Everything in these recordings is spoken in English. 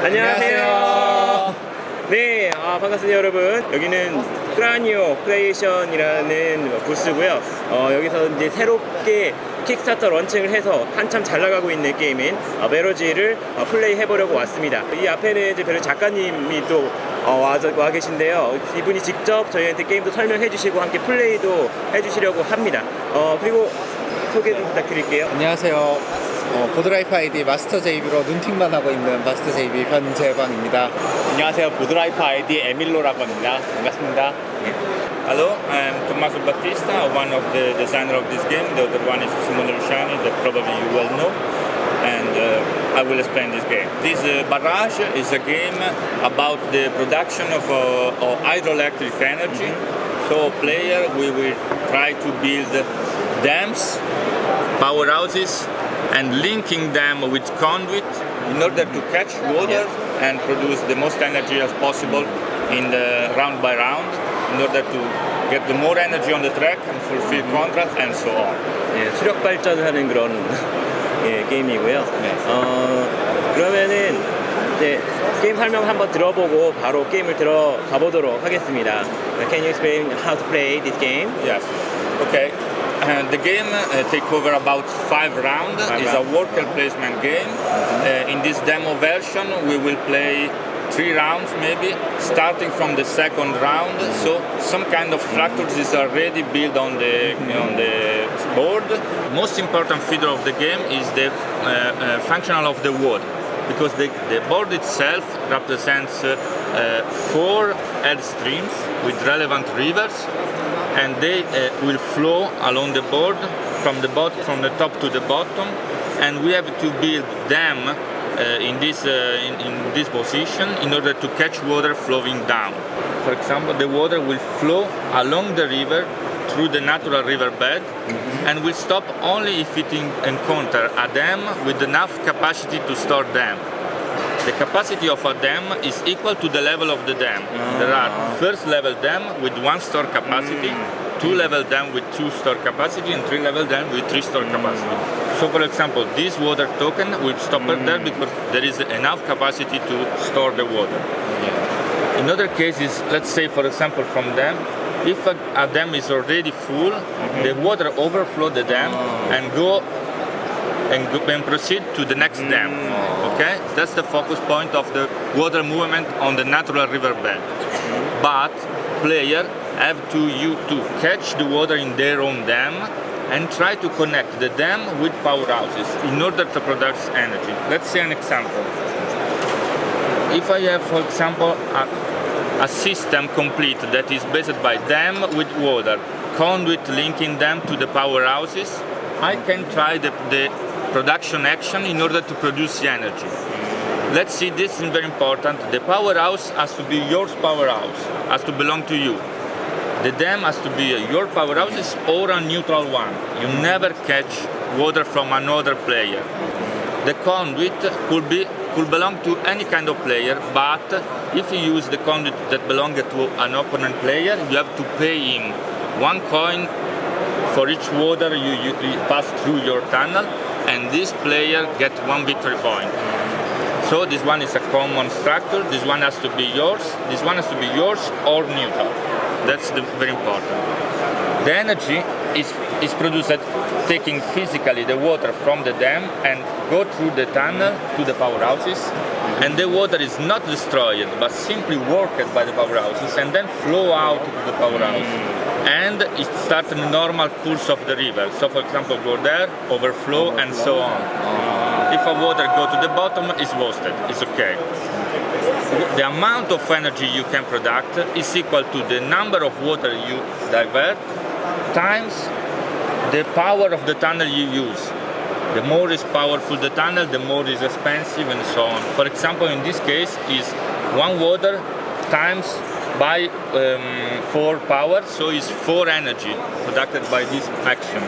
안녕하세요. 네, 반갑습니다 여러분. 여기는 크라니오 크리에이션이라는 부스고요. 여기서 이제 새롭게 킥스타터 런칭을 해서 한참 잘 나가고 있는 게임인 바라지를 플레이 해보려고 왔습니다. 이 앞에는 이제 배를 작가님이 또 와 계신데요. 이분이 직접 저희한테 게임도 설명해 주시고 함께 플레이도 해주시려고 합니다. 그리고 소개 좀 부탁드릴게요. 안녕하세요. 보드라이프 아이디 마스터 제이비로 눈팅만 하고 있는 마스터 제이비 변재광입니다. 안녕하세요. 보드라이프 아이디 에밀로라고 합니다. 반갑습니다. Hello, I'm Tommaso Battista, one of the designers of this game. The other one is Simone Luciani, that probably you well know. And I will explain this game. This Barrage is a game about the production of hydroelectric energy. So player, we will try to build dams, powerhouses, and linking them with conduit in order to catch water and produce the most energy as possible in the round by round in order to get the more energy on the track and fulfill contract and so on. 예, 수력 발전하는 그런 게임이고요. 그러면은 이제 게임 설명 한번 들어보고 바로 게임을 들어가 보도록 하겠습니다. Can you explain how to play this game? Yes. Okay. The game take over about 5 rounds. It's a worker placement game. In this demo version, we will play 3 rounds maybe, starting from the second round. So some kind of structures is already built on the board. Most important feature of the game is the functional of the wood, because the board itself represents 4 head streams with relevant rivers, and they will flow along the board from the top to the bottom, and we have to build them in this position in order to catch water flowing down. For example, the water will flow along the river through the natural river bed, and will stop only if it encounter a dam with enough capacity to store them. The capacity of a dam is equal to the level of the dam. There are first level dam with 1 store capacity, 2 level dam with 2 store capacity, and 3 level dam with 3 store capacity. So for example, this water token will stop there because there is enough capacity to store the water. In other cases, let's say for example from dam, if a dam is already full, the water overflow the dam and proceed to the next dam. Okay, that's the focus point of the water movement on the natural river bed. But player have to catch the water in their own dam and try to connect the dam with powerhouses in order to produce energy. Let's see an example. If I have, for example, a system complete that is based by dam with water, conduit linking them to the powerhouses, I can try the production action in order to produce the energy. Let's see, this is very important. The powerhouse has to be your powerhouse, has to belong to you. The dam has to be your powerhouse or a neutral one. You never catch water from another player. The conduit could belong to any kind of player, but if you use the conduit that belongs to an opponent player, you have to pay him 1 coin for each water you pass through your tunnel, and this player gets 1 victory point. So this one is a common structure. This one has to be yours. This one has to be yours or neutral. That's very important. The energy is produced taking physically the water from the dam and go through the tunnel to the powerhouses, and the water is not destroyed but simply worked by the powerhouses and then flow out to the powerhouse. And it starts the normal course of the river. So for example, go there, overflow, and so on. If a water go to the bottom, it's wasted, it's okay. The amount of energy you can product is equal to the number of water you divert times the power of the tunnel you use. The more is powerful the tunnel, the more is expensive, and so on. For example, in this case is 1 water times by 4 power, so it's 4 energy produced by this action.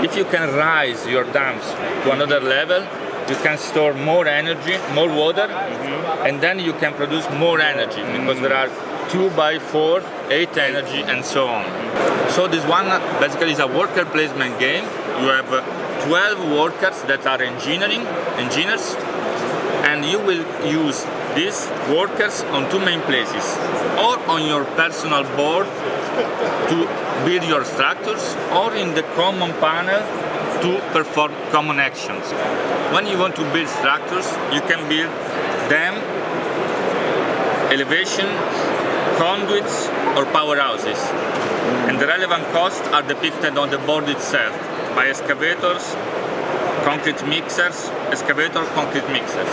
If you can raise your dams to another level, you can store more energy, more water, and then you can produce more energy because there are 2 by 4, 8 energy, and so on. So this one basically is a worker placement game. You have 12 workers that are engineers, and And you will use these workers on two main places, or on your personal board to build your structures, or in the common panel to perform common actions. When you want to build structures, you can build them, elevation, conduits, or powerhouses. And the relevant costs are depicted on the board itself by excavators, concrete mixers, concrete mixers.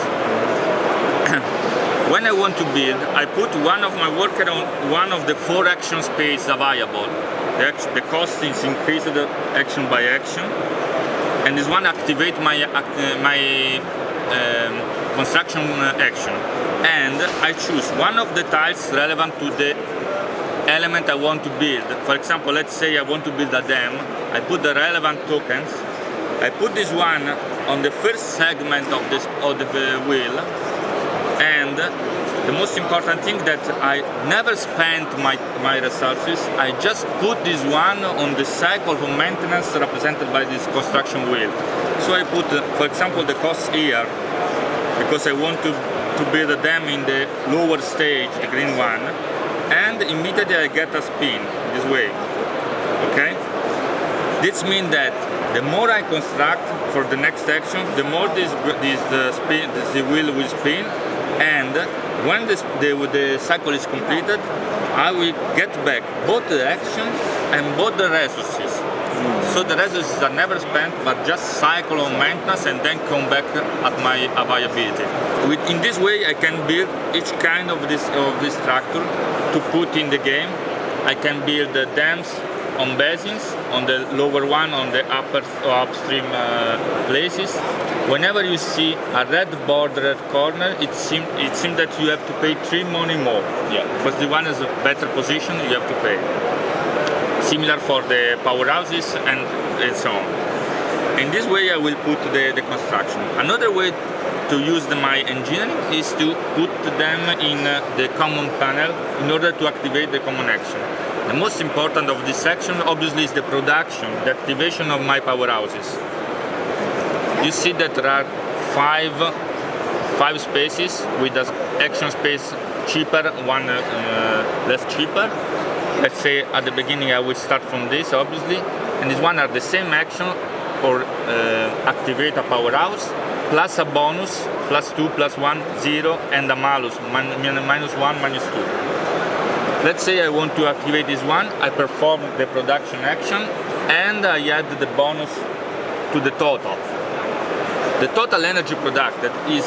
When I want to build, I put one of my workers on one of the 4 action spaces available. The cost is increased action by action, and this one activates my construction action. And I choose one of the tiles relevant to the element I want to build. For example, let's say I want to build a dam. I put the relevant tokens. I put this one on the first segment of the wheel, and the most important thing that I never spent my resources. I just put this one on the cycle of maintenance represented by this construction wheel. So I put, for example, the cost here because I want to build a dam in the lower stage, the green one, and immediately I get a spin this way. Okay? This means that the more I construct for the next action, the more the wheel will spin, and when the cycle is completed, I will get back both the action and both the resources. So the resources are never spent, but just cycle on maintenance and then come back at my availability. In this way, I can build each kind of this structure to put in the game. I can build the dams on basins, on the lower one, on the upper or upstream places. Whenever you see a red bordered corner, it seems that you have to pay 3 money more. Yeah. Because the one is a better position, you have to pay. Similar for the powerhouses and so on. In this way, I will put the construction. Another way to use my engineering is to put them in the common panel in order to activate the common action. The most important of this section obviously is the production, the activation of my powerhouses. You see that there are five spaces with the action space cheaper, one less cheaper. Let's say at the beginning I will start from this obviously, and this one are the same action or activate a powerhouse plus a bonus, +2, +1, 0, and a malus, -1, -2. Let's say I want to activate this one, I perform the production action and I add the bonus to the total. The total energy produced is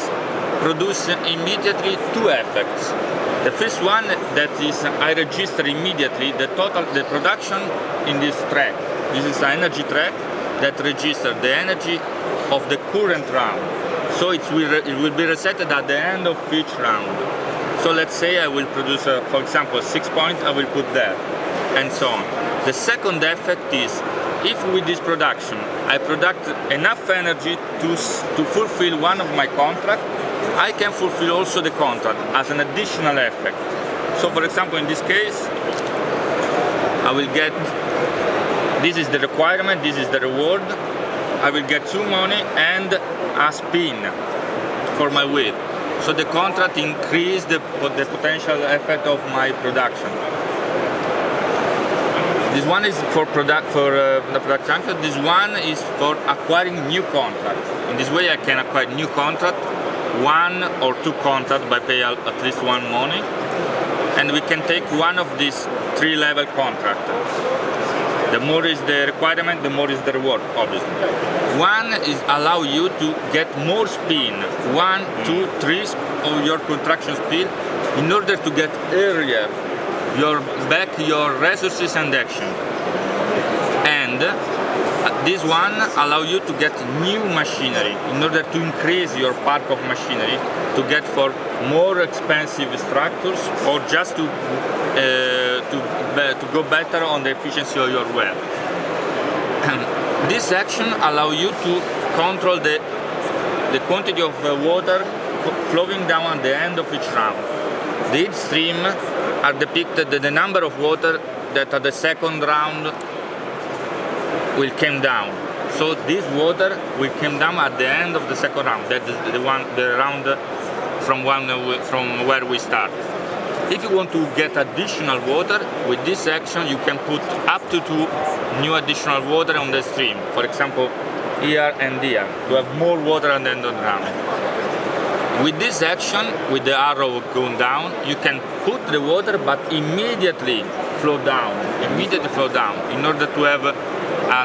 producing immediately 2 effects. The first one that is I register immediately the production in this track. This is an energy track that registers the energy of the current round. So it will be resetted at the end of each round. So let's say I will produce, for example, 6 points, I will put there, and so on. The second effect is, if with this production I product enough energy to fulfill one of my contracts, I can fulfill also the contract as an additional effect. So for example, in this case, I will get, this is the requirement, this is the reward, I will get 2 money and a spin for my wheel. So the contract increased the potential effect of my production. This one is for the production. This one is for acquiring new contract. In this way, I can acquire new contract, 1 or 2 contracts by pay at least 1 money, and we can take one of these 3-level contracts. The more is the requirement, the more is the reward, obviously. One is allow you to get more spin, 1, 2, 3 of your construction speed, in order to get earlier your resources and action. And this one allow you to get new machinery in order to increase your park of machinery to get for more expensive structures or just to go better on the efficiency of your well. This action allow you to control the quantity of water flowing down at the end of each round. The heat stream are depicted the number of water that at the second round will come down. So this water will come down at the end of the second round. That is the round from where we start. If you want to get additional water, with this action you can put up to 2 new additional water on the stream. For example, here and here, to have more water at the end of the round. With this action, with the arrow going down, you can put the water but immediately flow down, in order to have a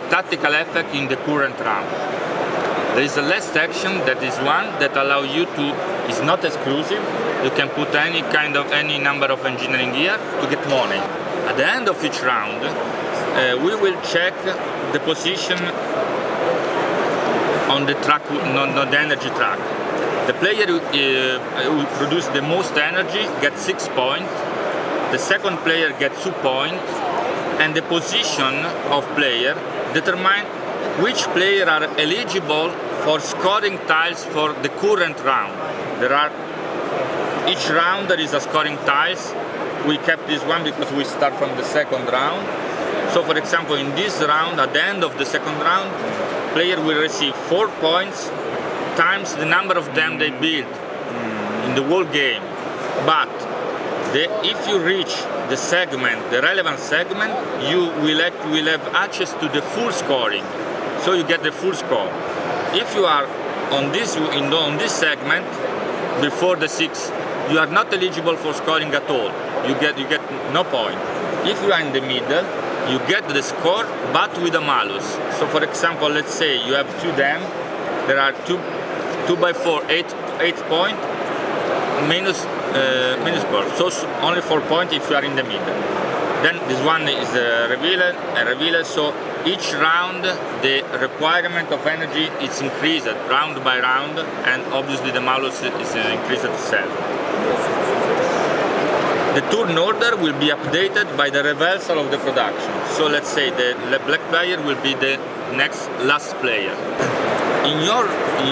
tactical effect in the current round. There is a last action that is one that allows you to, it's not exclusive, you can put any number of engineering here to get money. At the end of each round, we will check the position on the track, on the energy track. The player who produces the most energy gets 6 points, the second player gets 2 points, and the position of player determines which player are eligible for scoring tiles for the current round. Each round there is a scoring tiles. We kept this one because we start from the second round. So for example, in this round, at the end of the second round, player will receive 4 points times the number of them they built in the whole game. But if you reach the segment, the relevant segment, you will have access to the full scoring. So you get the full score. If you are on this segment before the 6, you are not eligible for scoring at all. You get no point. If you are in the middle, you get the score, but with a malus. So for example, let's say you have 2 dam, there are 2 by 4, 8 point, minus score. So only 4 points if you are in the middle. Then this one is a revealer, so each round the requirement of energy is increased round by round, and obviously the malus is increased itself. The turn order will be updated by the reversal of the production. So let's say the black player will be the last player. In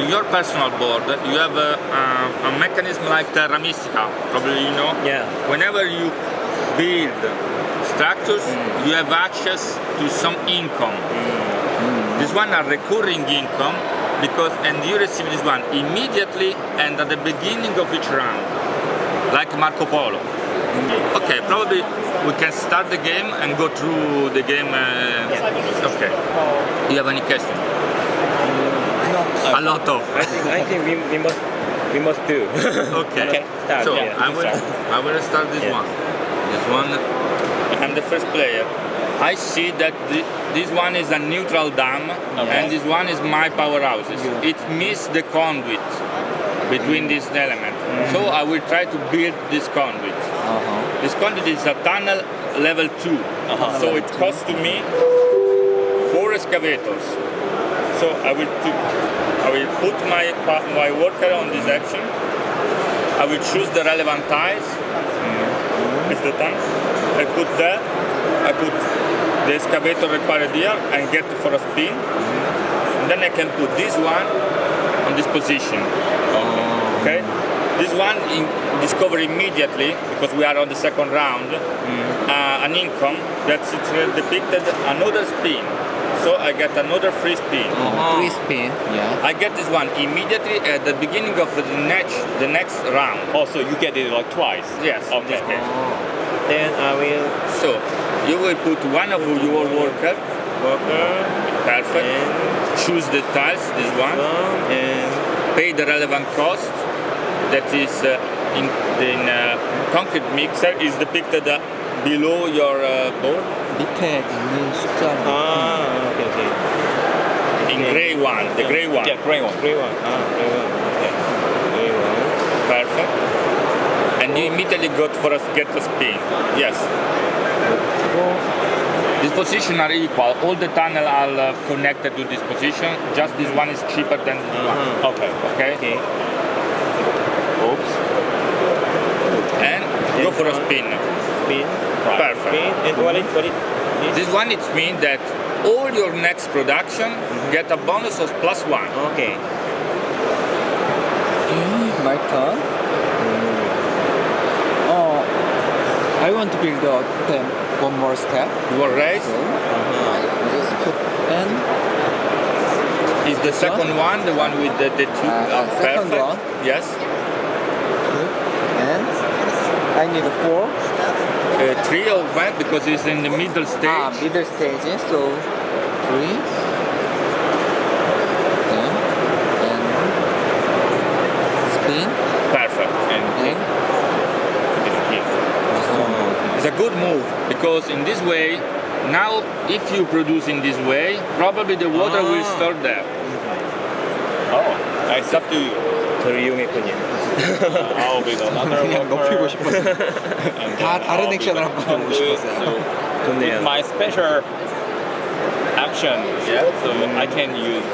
your personal board, you have a mechanism like Terra Mystica, probably you know. Yeah. Whenever you build structures, you have access to some income. This one are recurring income and you receive this one immediately and at the beginning of each round, like Marco Polo. Okay, probably we can start the game and go through the game. Okay. Do you have any question? A lot of. I think we must do. Okay. Start, So yeah. I will start this one. This one. I'm the first player. I see that this one is a neutral dam, and this one is my powerhouses. It missed the conduit between these elements. So I will try to build this conduit. This conduit is a tunnel level 2. So it costs to me 4 excavators. So I will put my worker on this action. I will choose the relevant tiles. It's the tunnel. I put the excavator required here and get for a spin. And then I can put this one on this position. Okay? This one discover immediately, because we are on the second round, an income that's depicted another spin. So I get another free spin. 3 spin, yeah. I get this one immediately at the beginning of the next round. Also, you get it like twice. Yes. Okay. Then I will So you will put one of your worker. Perfect. And Choose the tiles, this one. and Pay the relevant cost. That is in concrete mixer is depicted below your board. 밑에 있는 숫자는 okay. In gray one, the gray one. Yeah, gray one. Gray one. Okay. Gray one. Perfect. And you immediately get a spin. Yes. These positions are equal. All the tunnels are connected to this position. Just this one is cheaper than this one. Okay. Okay. Oops. And go for a spin. Spin. Perfect. Spin. And what it This one it means that all your next production get a bonus of +1. Okay. My turn. I want to build them one more step. You will raise. Just put N. Is the second one, the one with the two. Second Perfect. one. Yes. I need 4. 3 or 5 because it's in the middle stage. Middle stage. So 3. Then and spin. Perfect. And And it's a good move because in this way, now if you produce in this way, probably the water will start there. Oh, it's up to you. 저를 이용했군요. I'll be the another 그냥 높이고 싶었어요. and 다 then 다른 I'll be 액션을 the 한번 해보고 conduit. 싶었어요. So 좋네요. with my special action, so I can use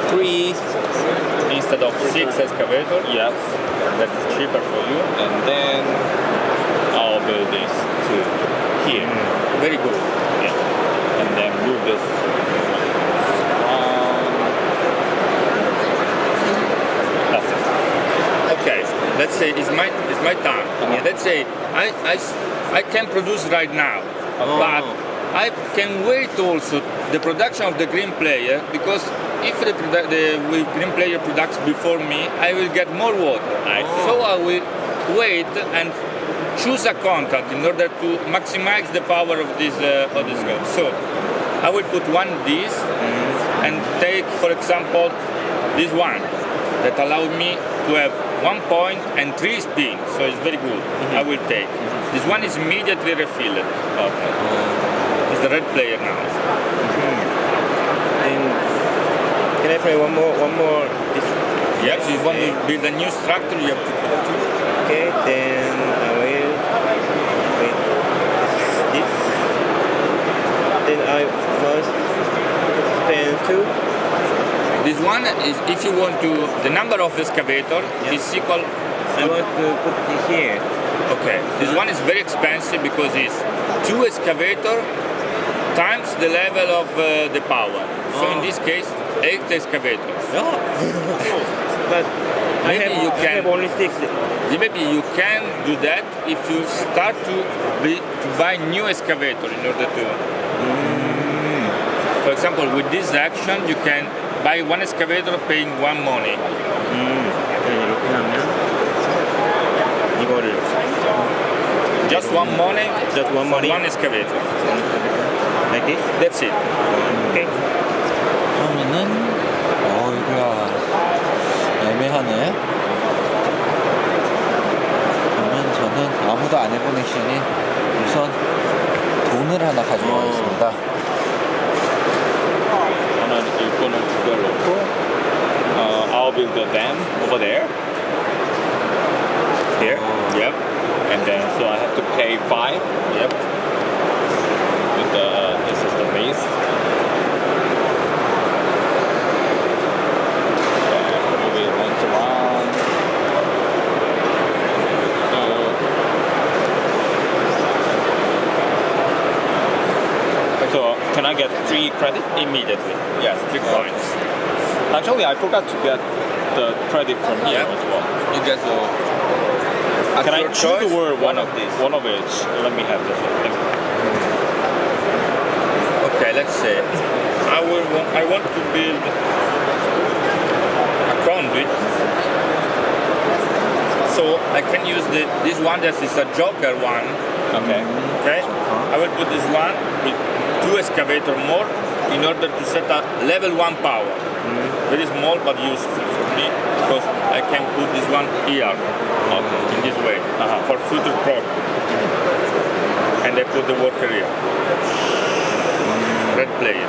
3 instead of 6 excavator. Yes, that's cheaper for you. And then I'll build this to here. Very good. Yeah. And then move this. That's it. Okay, let's say it's my turn. Let's say I can produce right now, but I can wait also the production of the green player because if the green player products before me, I will get more water. So I will wait and choose a contract in order to maximize the power of this gun. So I will put one of these and take, for example, this one that allows me to have 1 point and 3 spins. So it's very good. I will take. This one is immediately refilled. Okay. It's the red player now. And can I play one more? Yes, if you want to build a new structure, you have to. Okay, then I will wait this. Then I must spend 2. This one is if you want to, the number of excavator is equal. I want to put it here. Okay, this one is very expensive because it's 2 excavator times the level of the power. So in this case, 8 excavators. But I Maybe you I can- have only 6. Maybe you can do that if you start to buy new excavator in order to. For example, with this action, you can buy 1 excavator paying 1 money. 이렇게 하면 이거를 Just 1 money. Just 1 money. 1 excavator. like this. That's it. Okay. 그러면은 이거야 애매하네. 그러면 저는 아무도 안 해본 액션이 우선 돈을 하나 가져가겠습니다. 하나는 이거는 두개 놓고 I'll build the dam over there. Here. Yep. And then so I have to pay 5. Yep. With this is the base. Move it once around. So can I get 3 credit immediately? Yes, 3 points. Actually, I forgot to get the credit from here Yeah. as well. You get the. Can I your choose the choice, word one of these. One of each. Let me have this one. Okay, let's say I want to build a conduit. So I can use this one that is a joker one. Okay. Okay, I will put this one with 2 excavator more in order to set a level 1 power. Very small but useful for me because I can put this one here in this way for future product. And I put the worker here. Red player.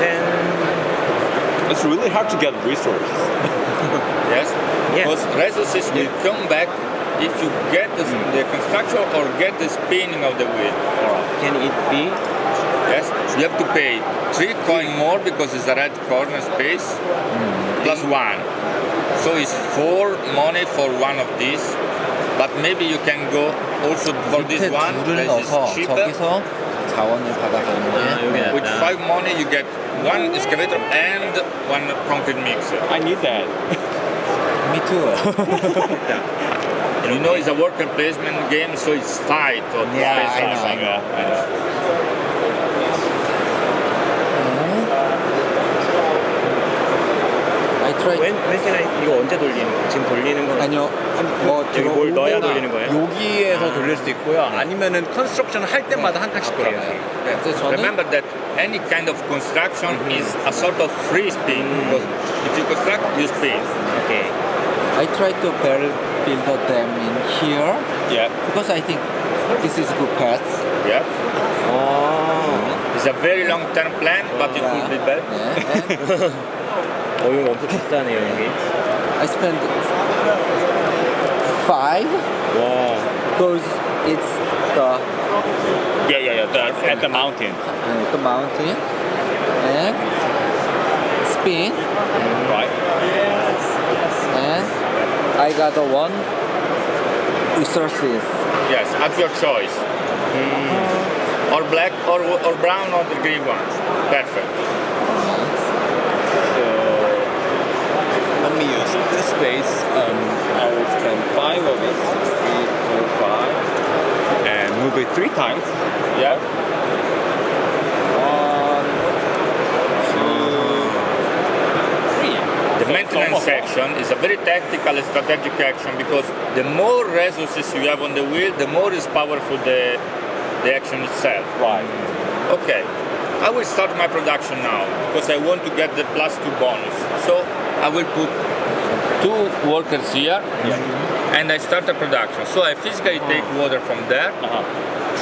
Then It's really hard to get resources. Yes? Yeah. Because resources will come back if you get the construction or get the spinning of the wheel. can it be? Yes? You have to pay 3 coin more because it's a red corner space plus 1. So it's 4 money for one of these. But maybe you can go also for this 밑에 one 둘을 that is 넣어서 cheaper. 저기서 자원을 받아가는 게 With 5 money you get 1 excavator and 1 concrete mixer. I need that. Me too. You know, it's a worker placement game, so it's tight. Or Yeah, space I know, something. I know. I try try. when can I, 이거 언제 돌리는 거야? 지금 돌리는 건 아니요. 뭐 여기 뭘 넣어야 돌리는 거예요? 여기에서 돌릴 수도 있고요. 아니면은 컨스트럭션 할 때마다 한 칸씩 돌아가요. 네. 그래서 저는 Remember that any kind of construction is a sort of free spin because if you construct, you spin. 오케이. I try to build them in here Yeah. because I think this is a good path. Yeah, 아, it's a very long-term plan, but it could be better. 네. 이거 엄청 비싸네요 여기. I spend 5 와, because it's the At the mountain. mountain and spin Right. and I got the one resources. Yes, at your choice. Or black, or brown, or the green one. Perfect. So let me use this space. I will spend 5 of it. 3, 4, 5. And move it 3 times. Yeah. 1, 2, 3. The maintenance section is a very tactical and strategic action because the more resources you have on the wheel, the more is powerful the action itself. Right. Okay, I will start my production now because I want to get the +2 bonus. So I will put 2 workers here and I start the production. So I physically take water from there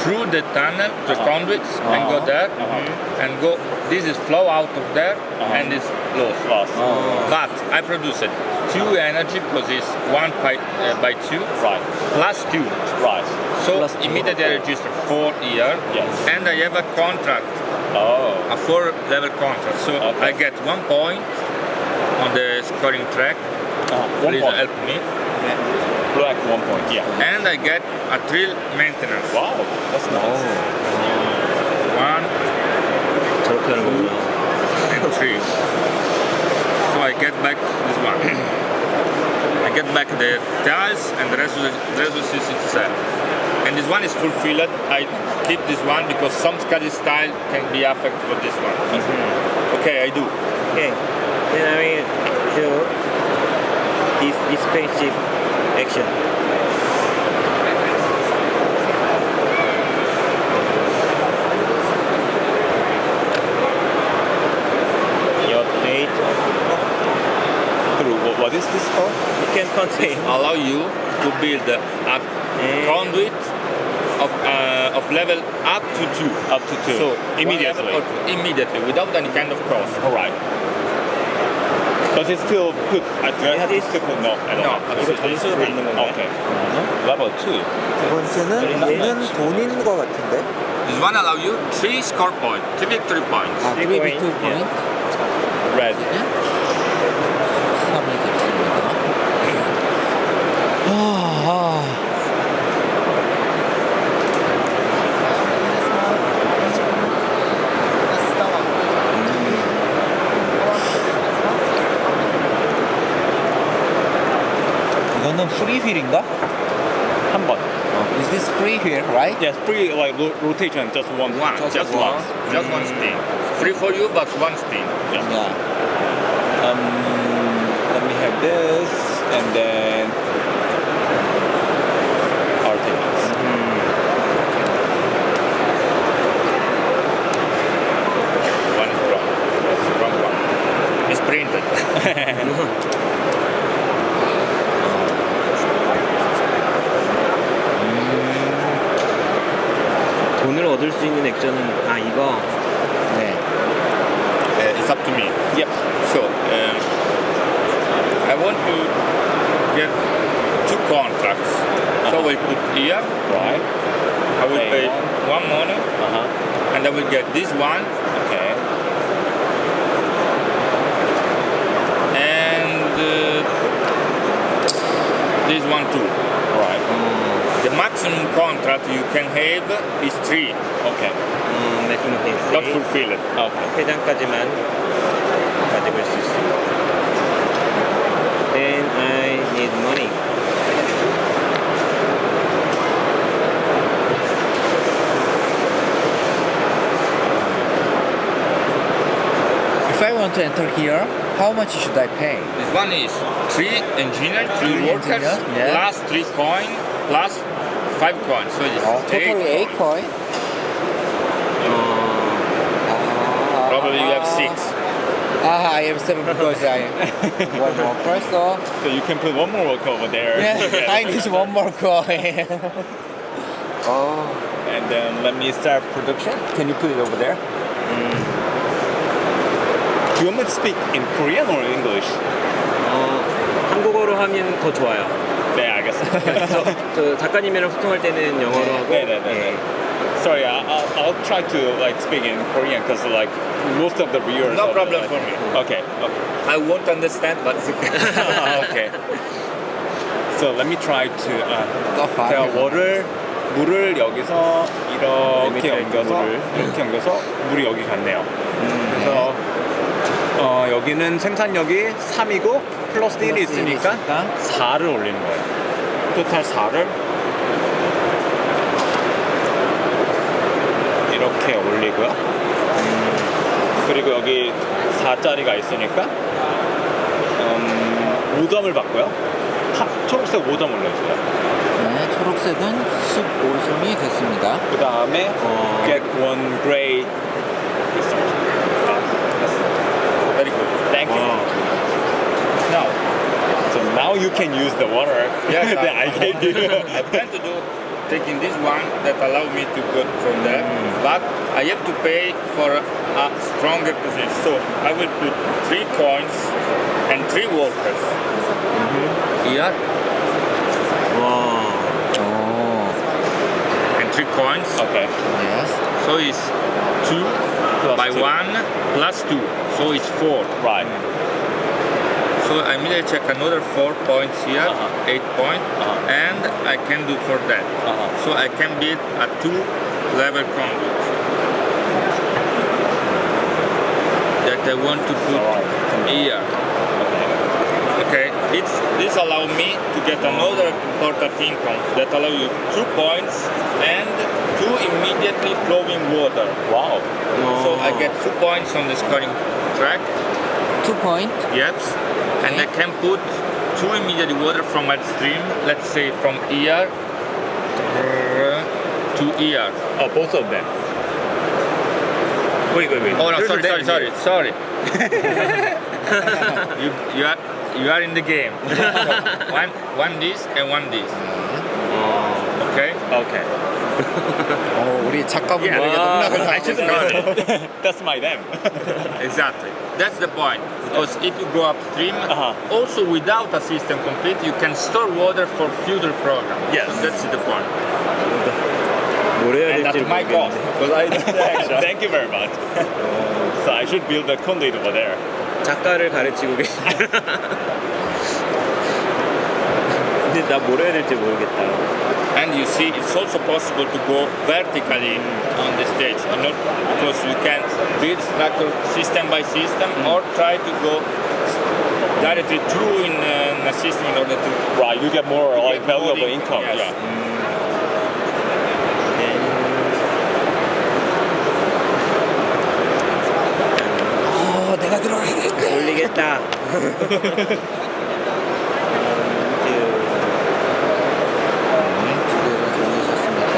through the tunnel, the conduits, and go there and go. This is flow out of there and it's lost. But I produce it 2 energy because it's 1 by 2 Right. +2. Right. So Plus 2, immediately I register 4 here, Yes. and I have a contract, Oh. a 4-level contract. So I get 1 point on the scoring track. 1 Please point. help me. Black 1 point. Yeah. And I get a drill maintenance. Wow. That's nice. 1 저렇게 하는 거구나. and 3. So I get back this one. I get back the tiles and the resources itself. And this one is fulfilled. I keep this one because some SCADI style can be affected for this one. Okay, I do. Okay. Then I will do this spaceship action. Your plate, Through what is this for? you can contain. Allow you to build a conduit of level up to 2. Up to 2. So immediately. Immediately, without any kind of cost. All right. Does it still put? Do I have to still put? No, I don't. No, have. it's 점수 받는 건가요? Okay. Level 2. 두 번째는 나는 돈인 것 같은데. This one allow you 3 score points, 3 victory points. 3 point. victory point. Red. 3이 됐습니다. 이거는 free wheel인가? 한 번. Is this free wheel, right? Yes, free like rotation, just one. Just one. once. Just one spin. Free for you, but 1 spin. Yeah. Let me have this, and then Artemis. One is wrong. That's the wrong one. It's printed. 돈을 얻을 수 있는 액션은 이거. 네. It's up to me. Yep. So, I want to get 2 contracts. So we'll put here. Right. I will Pay pay 1 money, and I will get this one, Okay. and this one too. Right. The maximum contract you can have is 3. Okay. maximum Not density. fulfilled. Okay. 3장까지만 가져갈 수 있습니다. Then I need money. If I want to enter here, How much should I pay? This one is 3 engineers, 3 Three workers, engineer, yeah. plus 3 coin, plus 5 coins. So it's Total 8 coin. Probably you have 6. I am 7 because I am one worker, so So you can put one more worker over there. yeah, I need one more coin. Oh, And then let me start production. Can you put it over there? Do you want me to speak in Korean or English? 한국어로 하면 더 좋아요. 네, 알겠습니다. 저 작가님이랑 소통할 때는 영어로 하고. 네. Sorry, I'll try to like speak in Korean because like most of the viewers. No of problem like, for me. Okay. I won't understand, but it's okay. Okay. So let me try to. 더 제가 물을 여기서 이렇게 옮겨서 물이 여기 갔네요. 그래서 여기는 생산력이 3이고 플러스 1이 있으니까 4를 올리는 거예요. 토탈 4를 이렇게 올리고요. 그리고 여기 4짜리가 있으니까 5점을 받고요. 초록색 5점 올려줘요. 네, 초록색은 15점이 됐습니다. 그 다음에 get one gray research. Very good. Thank you. Now you can use the water Yes, that I gave you. I plan to do taking this one that allow me to go from there, but I have to pay for a stronger position. So I will put 3 coins and 3 workers. Here and 3 coins. Okay. Yes. So it's 2 Plus by 2. 1 plus 2. So it's 4. Right. So I immediately check another 4 points here, 8 points, and I can do for that. So I can build a 2-level conduit that I want to put here. Okay, this allow me to get another important income that allow you 2 points and 2 immediately flowing water. Wow. So I get 2 points on the scoring track. 2 point. Yes, and I can put 2 immediate water from my stream, let's say from here to here. Oh, both of them. Wait. Oh no, There's a them sorry. here. You are in the game. So one this and one this. Okay? Okay. 우리 작가분들에게 농락을 I should 당했어요. know it. That's my them. Exactly. That's the point. Because if you go upstream, also without a system complete, you can store water for future programs. Yes. So that's the point. 뭘 해야 And 될지 that's my cost. 모르겠는데. Because I did the action. Thank you very much. So I should build a conduit over there. 작가를 가르치고 계시. 근데 나 뭘 해야 될지 모르겠다. And you see, it's also possible to go vertically on the stage, because you can build structure system by system, or try to go directly through in a system in order to. Right, you get more like get valuable moving. income. Yes. Yeah. 내가 들어가야겠다. 올리겠다. 두 개를 돌리셨습니까?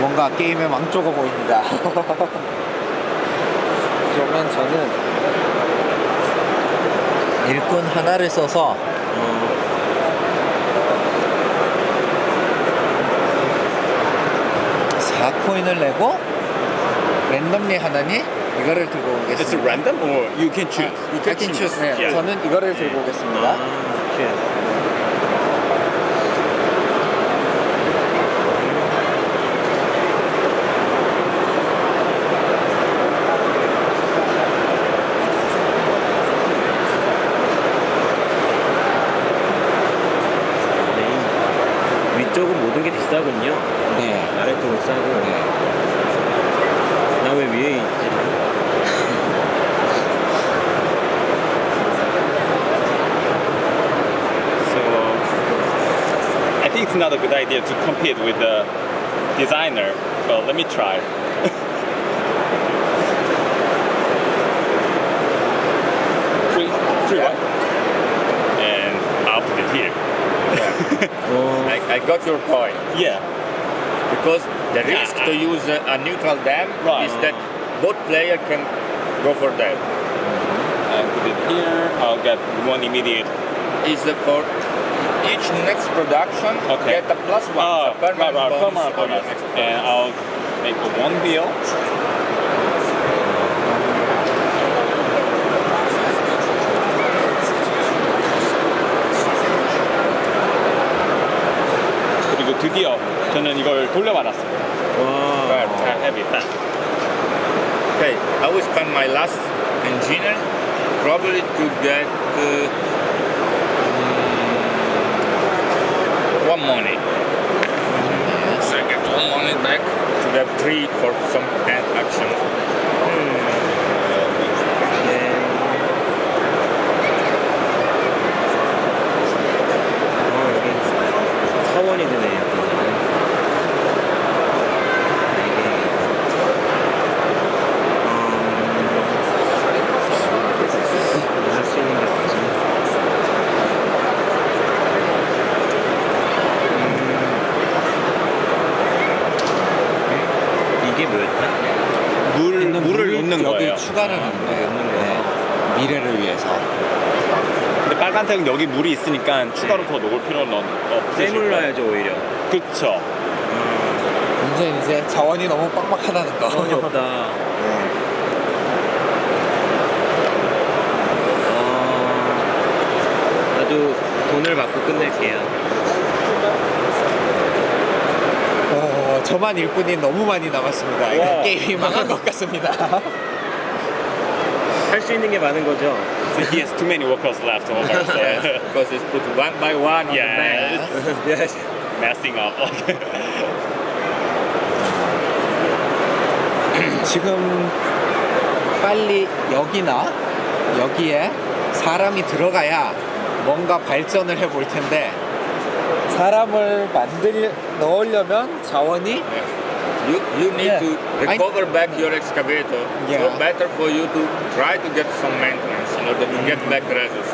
뭔가 게임의 망조가 보입니다. 그러면 저는 일꾼 하나를 써서 4코인을 내고 랜덤리 하나니 이거를 들고 Is it 오겠습니다. random or you can choose? You I can choose. 네, Yeah. 저는 이거를 들고 오겠습니다. 위쪽은 모든 게 비싸군요. 네. 아래쪽은 싸고. 네. 나 왜 위에 있지? So I think it's not a good idea to compete with the designer. Well, let me try. I got your point. Yeah. Because the risk to use a neutral dam Right. is that both players can go for that. I put it here. I'll get one immediate. Is for each next production Okay. get a plus one. Ah, so permanent right, bonus permanent for your bonus. next And I'll make one bill. 그리고 드디어 저는 이걸 돌려받았어요. 와. I have it back. Okay, I will spend my last engineer probably to get one money. So I get one money back to get 3 for some end action. 여기 사원이 드네요. 할 수 있는 게 없지. 이게 뭐였다? 물을 놓는 여기 거예요. 추가를 하는 거예요. 네. 미래를 위해서. 근데 빨간색은 여기 물이 있으니까 추가로 더 녹을 필요는 없으실 쌤을 거예요. 놔야죠 오히려. 그쵸. 문제는 이제 자원이 너무 빡빡하다는 거. 자원이 없다. 나도 돈을 받고 끝낼게요. 저만 일꾼이 너무 많이 남았습니다. 이거 와. 게임이 망한 것 같습니다. 할 수 있는 게 많은 거죠. So he has too many workers left over. So Because it's put one by one on Yeah. the bank. Yes. messing up. 지금 빨리 여기나 여기에 사람이 들어가야 뭔가 발전을 해볼 텐데 사람을 넣으려면 자원이 You need Yeah. to recover back your excavator. Yeah. So better for you to try to get some maintenance in order to get back resources.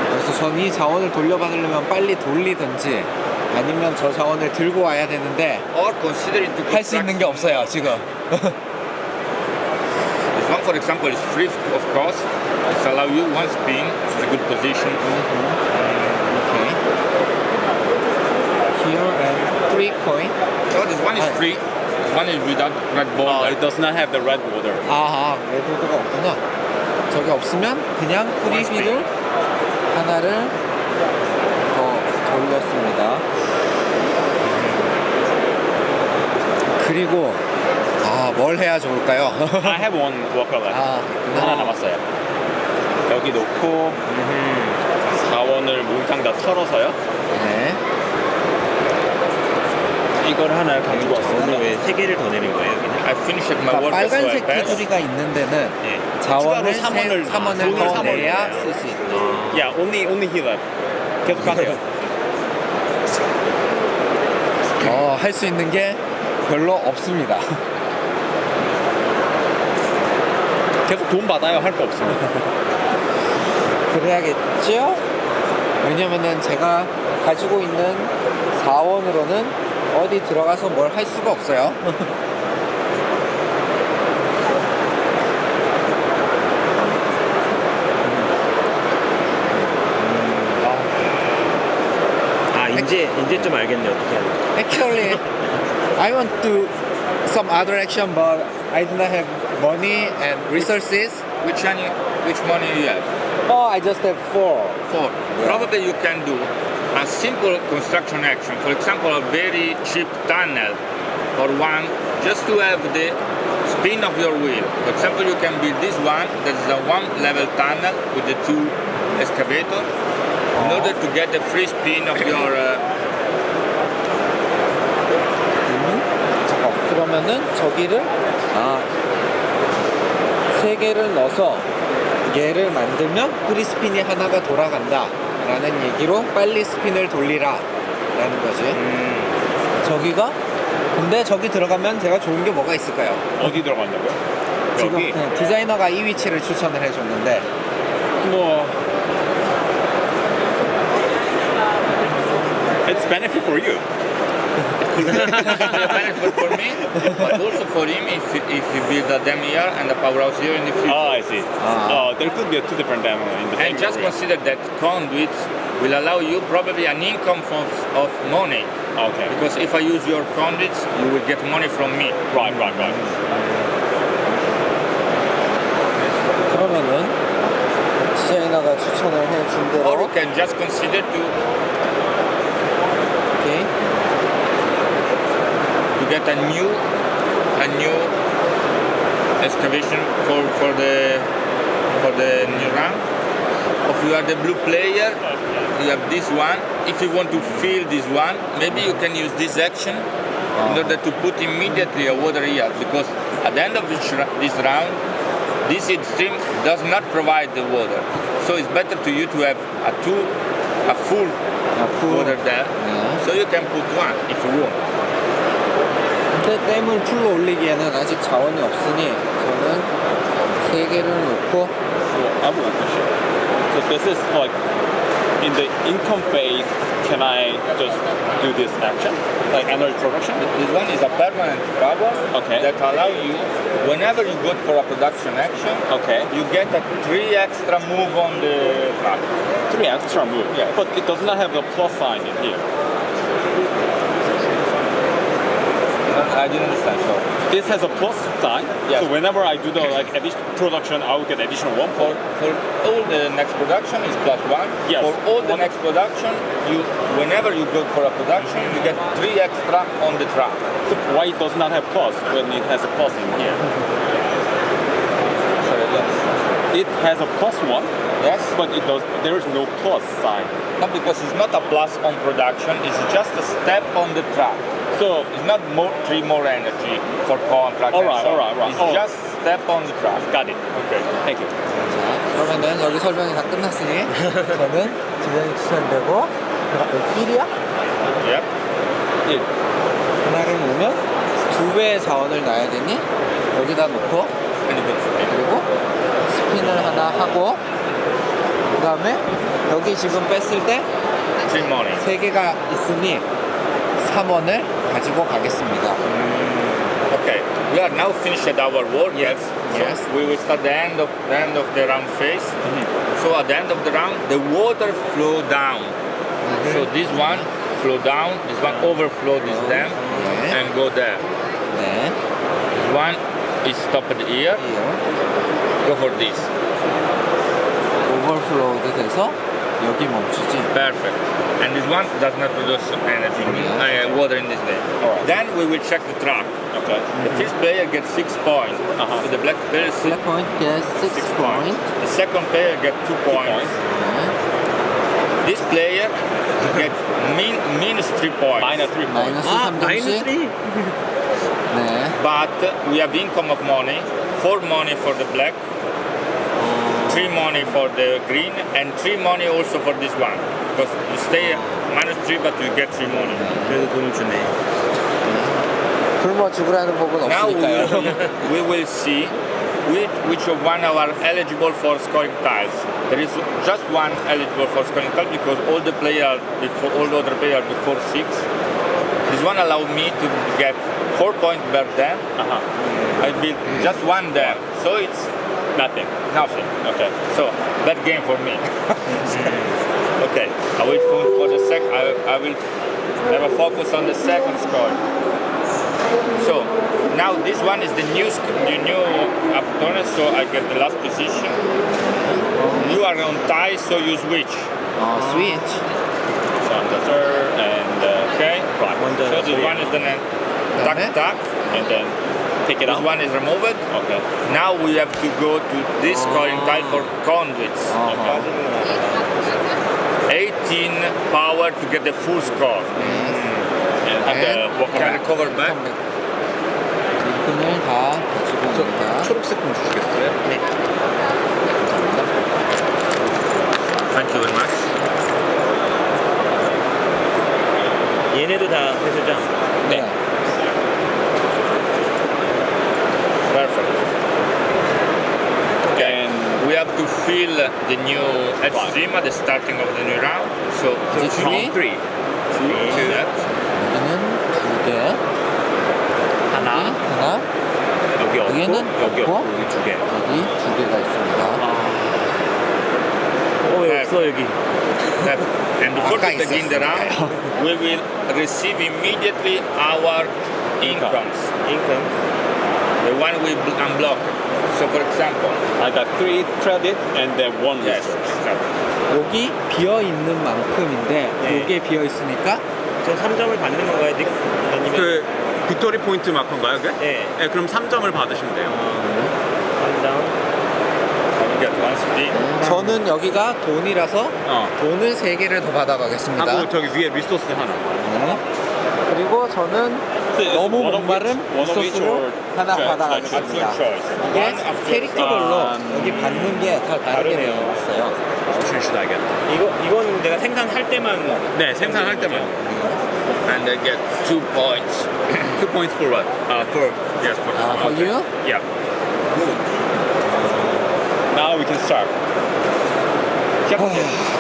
그래서 전 이 자원을 돌려받으려면 빨리 돌리든지 아니면 저 자원을 들고 와야 되는데 Or consider it to 할 수 있는 게 없어요 지금. This one, for example, is free of cost. It's allow you one spin. It's a good position. Okay. Here and 3 coin. So this one is free. This one is without red ball. It does not have the red border. 아하, 레드도가 없구나. 저게 없으면 그냥 프리비를 하나를 더 돌렸습니다. 그리고 뭘 해야 좋을까요? I have one worker left. 하나 남았어요. 여기 놓고 사원을 몽땅 다 털어서요. 네. 이걸 하나를 가지고 왔어요. 오늘 왜 3개를 더 내는 거예요 여기는? I finished my 그러니까 work as well. 빨간색 테두리가 있는 데는 네. 자원을 추가로 3원을 더 더 내야 내야 쓸 수 있다. Yeah, only he left. 계속 가세요. 할 수 있는 게 별로 없습니다. 계속 돈 받아요. 할 거 없습니다. 그래야겠죠? 왜냐면은 제가 가지고 있는 자원으로는 어디 들어가서 뭘 할 수가 없어요. 이제 좀 알겠네 어떻게 하는 거. Actually, I want to some other action, but I do not have money and resources. Which money you have? I just have 4. 4. Probably you can do a simple construction action. For example, a very cheap tunnel or one, just to have the spin of your wheel. For example, you can build this one. That is a 1-level tunnel with the 2 excavator. In order to get the free spin of your 잠깐, 그러면은 저기를 3개를 넣어서 얘를 만들면 프리스핀이 하나가 돌아간다 라는 얘기로 빨리 스핀을 돌리라 라는 거지. 저기가 근데 저기 들어가면 제가 좋은 게 뭐가 있을까요? 어디 들어간다고요? 지금 여기? 디자이너가 이 위치를 추천을 해줬는데 뭐 benefit for you. benefit for me, but also for him if you build a dam here and a powerhouse here in the future. Oh, I see. Oh, there could be two different demo in the same And just area. consider that conduits will allow you probably an income of money. Okay. Because if I use your conduits, you will get money from me. Right. 그러면은 디자이너가 추천을 해준 Or 대로 you can just consider to 오케이. get a new excavation for the new round. If you are the blue player, you have this one. If you want to fill this one, maybe you can use this action in order to put immediately a water here, because at the end of this round, this seed stream does not provide the water. So it's better to you to have a full water there. 네. So you can put one if you want. 근데 댐을 풀로 올리기에는 아직 자원이 없으니 저는 3개를 놓고 So I have one question. So this is like in the income phase. Can I just do this action, like energy production? This one is a permanent power Okay. that allow you, whenever you go for a production action, Okay. you get a 3 extra move on the track. 3 extra move. Yes. But it does not have the plus sign in here. I didn't understand. So This has a plus sign. Yes. So whenever I do the production, I will get additional 1 for all the next production is +1. Yes. For all the next production, whenever you go for a production, you get 3 extra on the track. So why it does not have plus when it has a plus in here? Sorry, yes. It has a +1, Yes. but there is no plus sign. No, because it's not a plus on production. It's just a step on the track. So It's not 3 more energy for contract. All and right, so on. all right. It's Oh. just step on the track. got it. Okay. Thank you. 자, 그러면은 여기 설명이 다 끝났으니 저는 디자인 추천되고 1이야? Yep. 하나를 놓으면 2배의 자원을 놔야 되니 여기다 놓고 And you can spin. 그리고 스핀을 하나 하고 그 다음에 여기 지금 뺐을 때 3 money. 3개가 있으니 3원을 가지고 가겠습니다. Okay, we are now finished our work. Yes. Yes. So we will start the end of the round phase. So at the end of the round, the water flow down. So this one flow down. This one overflow this dam 네. and go there. 네. This one is stopped here. Go for this. 오버플로우도 돼서 여기 멈추지. Perfect. And this one does not produce energy, water in this dam. Alright. Then we will check the track. Okay. The first player gets 6 points. Uh-huh. So the black player is 블랙 포인트 gets 6 points. The second player gets 2 points. 네. This player gets minus 3 points. Minus 3 points. 마이너스 3점씩. 네. But we have income of money, 4 money for the black, 3 money for the green, and 3 money also for this one. Because you stay minus 3, but you get 3 money. 그래도 돈을 주네. 굶어 죽으라는 법은 Now 없으니까요. we will see which of one are eligible for scoring tiles. There is just one eligible for scoring tiles because all the other players before 6. This one allows me to get 4 points per dam. I built just one dam, so it's Nothing. nothing. Okay. So bad game for me. Okay, I wait for the second. I will have a focus on the second score. So now this one is the new opponent, so I get the last position. You are on tie, so you switch. 스위치. So I'm the third and Okay. right. So this one is the tack. And then take it This out. one is removed. Okay. Now we have to go to this scoring tile for conduits. 어허. 18 power to get the full score. And have the walk Can I around. recover back? 끈을 다 가지고 옵니다. 초록색 좀 주시겠어요? 네. Thank you very much. 얘네도 다 해주죠? 네. Perfect. And We have to fill the new extreme at the starting of the new round. So Is it round 3. Two. 여기는 2개. 하나. 여기 없고, 여기는 여기 없고, 없고, 여기 두 개. 여기 2개가 있습니다. 여기 없어, 여기. And before 아까 we begin the round, we will receive immediately our incomes. 인컴. The one we unblock. So for example, I got 3 credit and then 1 yes, resource. exactly. 여기 비어 있는 만큼인데 네. 여기에 비어 있으니까 저 3점을 받는 건가요? 아니면 그 빅토리 포인트 마커인가요, 그게? 네. 네, 그럼 3점을 받으시면 돼요. 3점. We get one speed. 저는 여기가 돈이라서 어. 돈을 3개를 더 받아가겠습니다. 하고 저기 위에 리소스 하나. 네. 그리고 저는 너무 목마른 리소스를 하나 받아가겠습니다. 이게 캐릭터별로 여기 받는 게 다 다르게 되어 있어요. 출시다겠다. 이건 내가 생산할 때만. 네, 생산할 때만. And they get 2 points. 2 points for what? For Yes, for For you? yeah. Now we can start.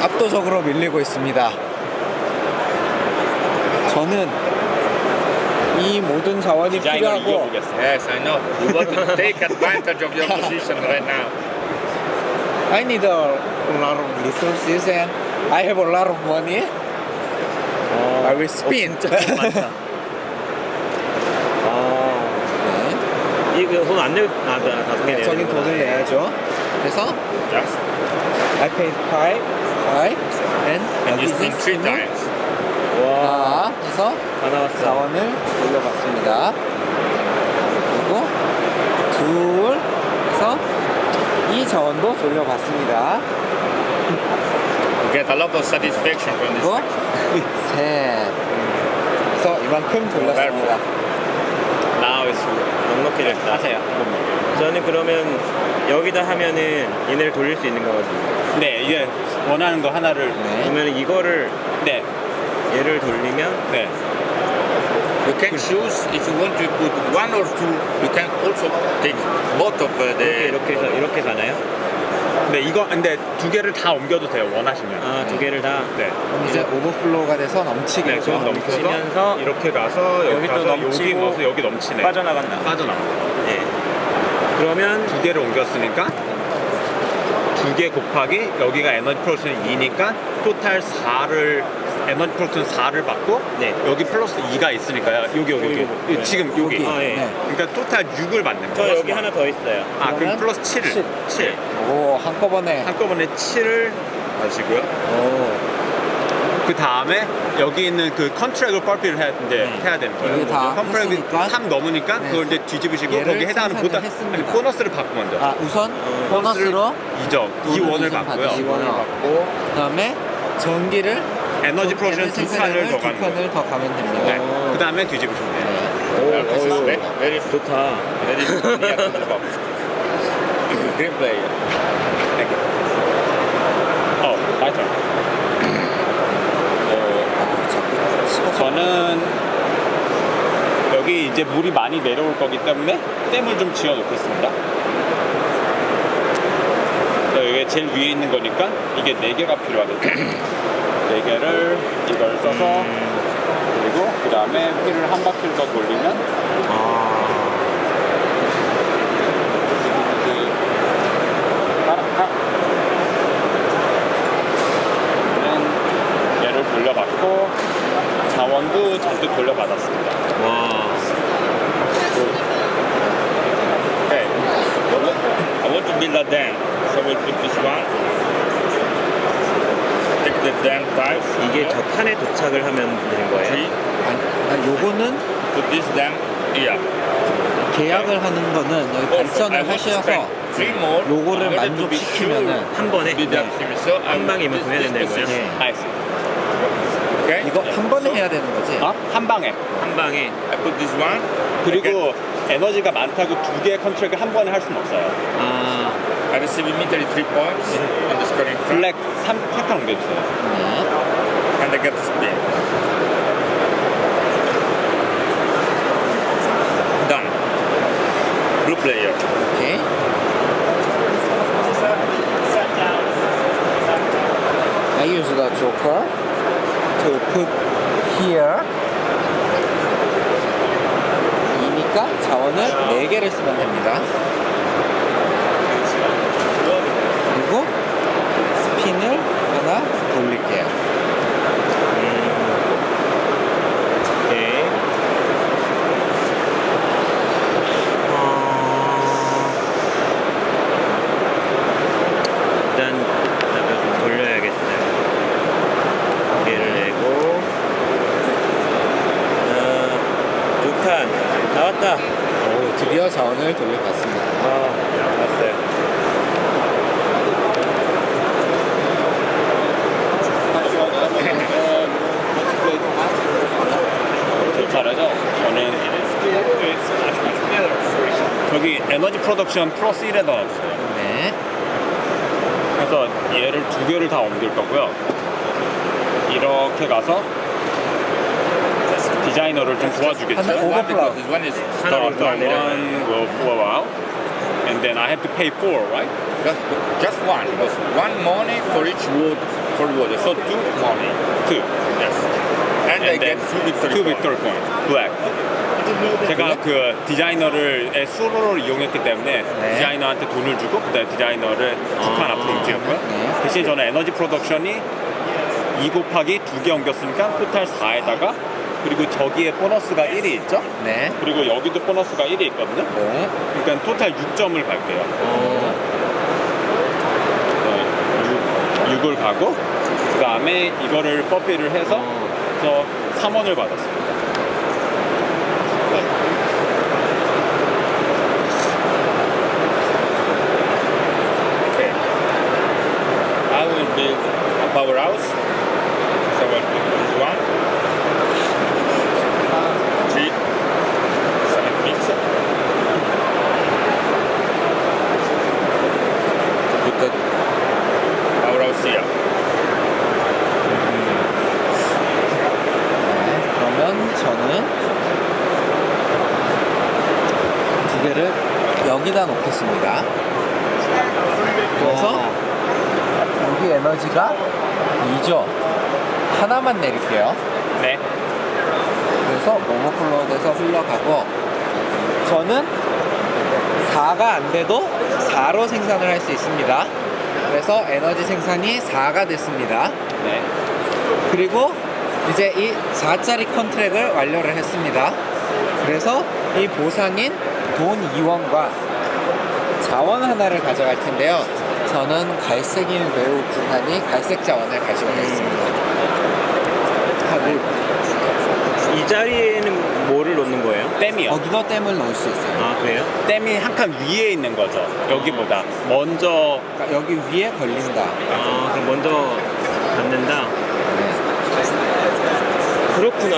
압도적으로 밀리고 있습니다. 저는 이 모든 자원이 디자이너를 필요하고 이겨보겠습니다. Yes, I know. You want to take advantage of your position right now. I need a lot of resources and I have a lot of money. I will spin. 진짜 돈 많다. 이거 돈 안 내고, 다섯 개 내야 저긴 되는구나. 돈을 내야죠. 그래서 Yes. I paid 5, and And you spin 3 여기서 times. 와, 하나 해서 다 나왔어. 자원을 돌려봤습니다. 그리고 둘 해서 이 자원도 돌려봤습니다. You get a lot of satisfaction from this. 그리고 셋 그래서 이만큼 돌렸습니다. Now it's 넉넉히 됐다. 하세요. 저는 그러면 여기다 하면은 얘네를 돌릴 수 있는 거거든요. 네, 이게 원하는 거 하나를. 네. 그러면 이거를 네, 얘를 돌리면 네. You can choose if you want to put 1 or 2. You can also take both of the. 이렇게 해서 이렇게 가나요? 네, 이거 근데 2개를 다 옮겨도 돼요, 원하시면. 아, 두 개를 다. 네. 그럼 이제 오버플로우가 돼서 넘치게 네, 되죠. 좀 넘쳐서 넘치면서 이렇게 가서 여기 여기 또 가서 여기 넘치고 넣어서 여기 넘치네. 빠져나간다. 빠져나가. 예. 그러면 2개를 옮겼으니까 2개 곱하기 여기가 에너지 프로스는 2니까 토탈 4를 에너지 프로스는 4를 받고 네. 여기 플러스 2가 있으니까요. 여기 네. 지금 여기. 아, 예. 네. 그러니까 토탈 6을 받는 저 거예요. 여기 하나 더 있어요. 아, 그럼 그러면 플러스 7을 7. 오, 한꺼번에. 한꺼번에 7을 받으시고요. 오. 그 다음에 여기 있는 그 컨트랙을 퍼피를 해야 되는 거예요. 이게 다 컨트랙이 했으니까. 3 넘으니까 네. 그걸 이제 뒤집으시고 얘를 거기에 해당하는 생산을 했습니다. 아니, 보너스를 받고 먼저. 아, 우선 보너스로 2점, 2원을 받고요. 2원을 받고 그다음에 전기를 에너지 프로젝트 두 칸을 더 가는 거예요. 2칸을 더 가면 됩니다. 네. 그 다음에 뒤집으시면 돼요. 오, Very 좋다. very near to the box. Green player. Oh, my turn. 저는 여기 이제 물이 많이 내려올 거기 때문에 댐을 좀 지어 놓겠습니다. 여기 제일 위에 있는 거니까 이게 4개가 필요하겠죠. 4개를 이걸 써서 그리고 그 다음에 휠을 한 바퀴를 더 돌리면 얘를 돌려받고 자원도 잔뜩 돌려받았습니다. 와. Okay. I want to build a dam, so we'll put this one. Take the dam tiles. 이게 저 칸에 도착을 하면 되는 거예요? 3. 요거는 Put this dam here. 계약을 하는 거는 여기 발전을 하셔서 3 more. 요거를 in order to be 만족시키면은 한 번에 sure with that team. So I 한 방에 will 이만큼 put 해야 this 된다는 거예요? position. 나이스. Okay. 이거 한 번에 해야 되는 거지. 한 방에. 한 방에. I put this one. 그리고 에너지가 많다고 2개의 컨트랙을 한 번에 할 수는 없어요. 아, I receive immediately 3 points on the scoring card, 블랙 3칸 옮겨주세요. 네. and I get the spin. Done. Blue player. 오케이. I use the joker to put here 2니까 자원을 4개를 쓰면 됩니다. 그리고 스핀을 하나 돌릴게요. 네. 일단 좀 돌려야겠어요. 얘를 내고 2칸 나왔다. 오, 드디어 자원을 돌려봤습니다. 나왔어요. 되게 잘하죠? 저는 저기 에너지 프로덕션 플러스 1에다 놨어요. 네. 그래서 얘를 2개를 다 옮길 거고요. 이렇게 가서 디자이너를 좀 도와주겠죠. 오버플라우. This one is So one will fall out, and then I have to pay 4, right? just one. Because one money for each wood for water. So 2 money. 2. Yes. And I get 2 victory 2 victory points. Black. 제가 그 디자이너를 수로를 이용했기 때문에 네. 디자이너한테 돈을 주고 그다음에 디자이너를 2칸 앞으로 옮겼고요. 네. 대신 저는 에너지 프로덕션이 2 곱하기 2개 옮겼으니까 토탈 4에다가 그리고 저기에 보너스가 1이 있죠? 네. 그리고 여기도 보너스가 1이 있거든요. 네. 그러니까 토탈 6점을 갈게요. 6을 가고 그 다음에 이거를 퍼피를 해서 저 3원을 받았습니다. Okay. I will build a powerhouse. So I will build 1, 3, 7 pizza. Put the powerhouse here. 그러면 저는 2개를 여기다 놓겠습니다. 그래서 여기 에너지가 2죠. 하나만 내릴게요. 네. 그래서 오버플로우돼서 흘러가고 저는 4가 안 돼도 4로 생산을 할 수 있습니다. 그래서 에너지 생산이 4가 됐습니다. 네. 그리고 이제 이 4짜리 컨트랙을 완료를 했습니다. 그래서 이 보상인 돈 2원과 자원 하나를 가져갈 텐데요. 저는 갈색이 매우 불하니 갈색 자원을 가지고 가겠습니다. 이 자리에는 뭐를 놓는 거예요? 댐이요. 거기도 댐을 넣을 수 있어요. 아, 그래요? 댐이 한 칸 위에 있는 거죠. 여기보다 먼저 그러니까 여기 위에 걸린다. 아, 그럼 먼저 받는다? 그렇구나.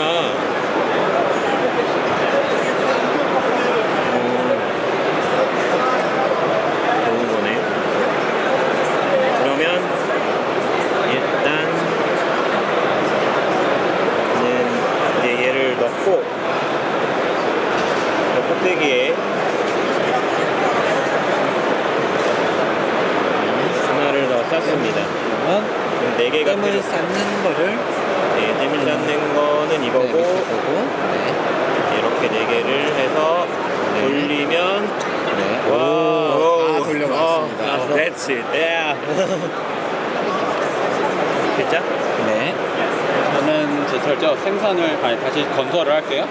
좋은 거네. 그러면 일단은 이제 얘를 넣고 꼭대기에 하나를 더 쌌습니다. 그러면 그럼 4개가 댐을 쌓는 거를 네, 댐을 쌓는 거는 이거고 네, 밑에 거고 이렇게 4개를 해서 네. 돌리면 네. 와, 다 돌려봤습니다. That's it. Yeah. 됐죠? 네. 저는 제 철저 생산을 다시 건설을 할게요.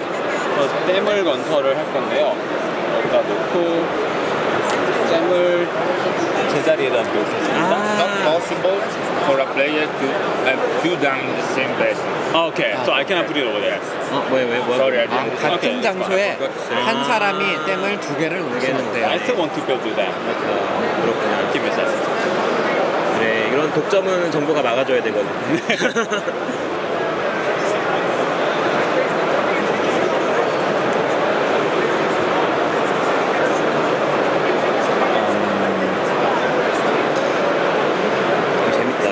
댐을 건설을 할 건데요. 여기다 놓고 댐을 제자리에다 놓겠습니다. Not possible for a player to have 2 dams in the same place. Okay, so I cannot put it over there. 왜? Sorry, I 아, didn't. 같은 오케이. 장소에 한 사람이 댐을 2개를 놓으시면 돼요. I still want to build that. 그렇구나. Give me a second. 그래, 이런 독점은 정부가 막아줘야 되거든. 재밌다.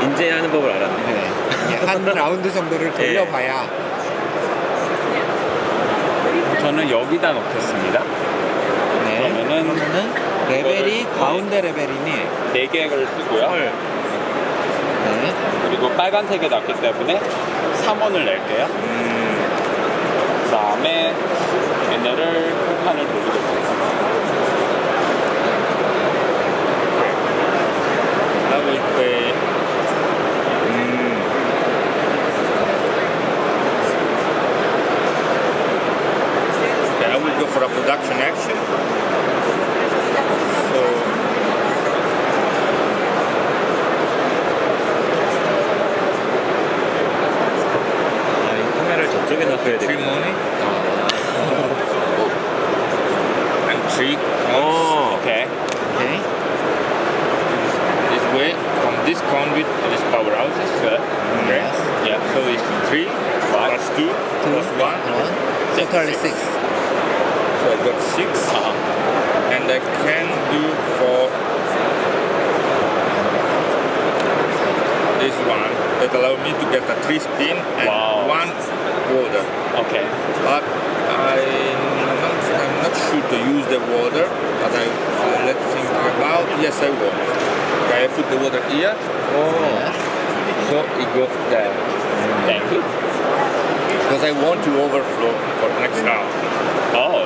인재하는 법을 알았네. 네. 이게 한 라운드 정도를 돌려봐야 저는 여기다 놓겠습니다. 네. 그러면은 레벨이 가운데 레벨이니 4개를 쓰고요. 네. 그리고 빨간색에 놨기 때문에 3원을 낼게요. 그 다음에 얘네를 칸을 돌리겠습니다. I will pay. Okay, I will go for a production action. So. 이 카메라를 저쪽에 놔둬야 Three 되겠다. money. And 3 coins. 어, 오케이. 오케이. This way, from this conduit to this powerhouses. Good. Okay. Yes. Yeah. So it's 3 plus 2 plus 1. Totally 6. So I got 6. And I can do for this one that allow me to get a 3 spin and Wow. 1 water. 오케이. But I'm not sure to use the water. But let's think about. Yes, I will. Okay, I put the water here. Yes. So it goes there. Thank you. Because I want to overflow for the next round. 어.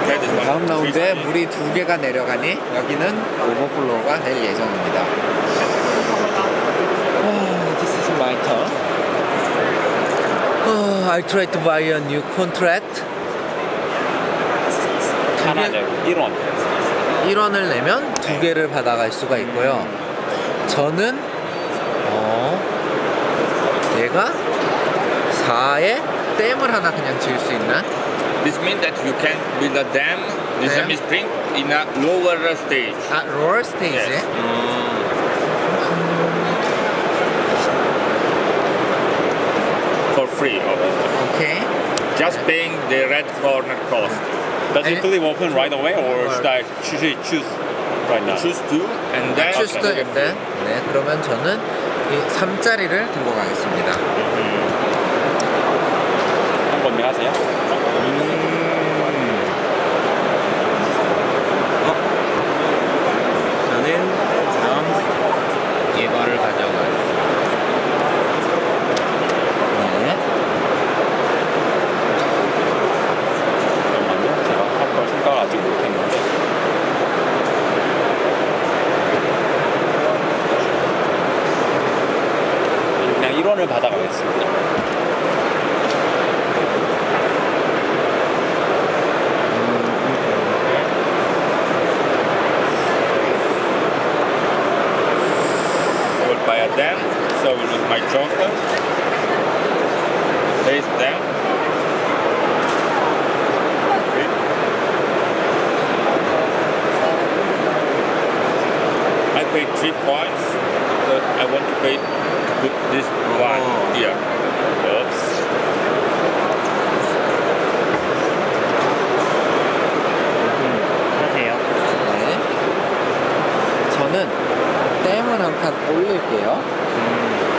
Okay, this one. 다음 라운드에 3 spin. 물이 2개가 내려가니 여기는 오버플로우가 될 예정입니다. This is my turn. I tried to buy a new contract. 하나 내고 1원. 1원을 내면 2개를 받아갈 수가 있고요. 저는 얘가 4에 댐을 하나 그냥 지을 수 있는. This means that you can build a dam, the Dam. semi spring, in a lower stage. 로어 스테이지. Yes. For free, obviously. 오케이. Just paying the red corner cost. Does it And- flip open right away or should I choose right now? Choose two, and then Choose to and then. 네, 그러면 저는 이 3짜리를 들고 가겠습니다. 한 번에 하세요. 저는 그럼 이거를 가져가요. 네. 잠깐만요. 제가 할 걸 생각을 아직 못했는데. 그냥 1원을 받아가겠습니다. I will buy a dam, so I will use my joker. Place dam. Okay. I paid 3 points, but I want to pay to put this one here. Oops. 하세요. 네. 저는 댐을 한 칸 올릴게요.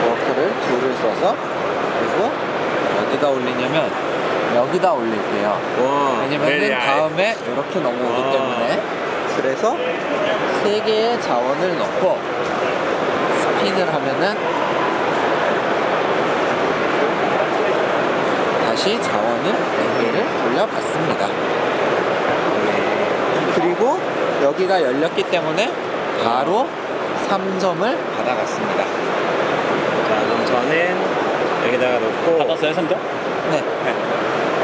워크를 2를 써서. 그리고 어디다 올리냐면 여기다 올릴게요. 와, 왜냐면은 다음에 이렇게 넘어오기 때문에. 그래서 3개의 자원을 넣고 스핀을 하면은 다시 자원을 4개를 돌려봤습니다. 그리고 여기가 열렸기 때문에 바로 3점을 받아갔습니다. 자, 그럼 저는 여기다가 놓고 받았어요, 3점? 네.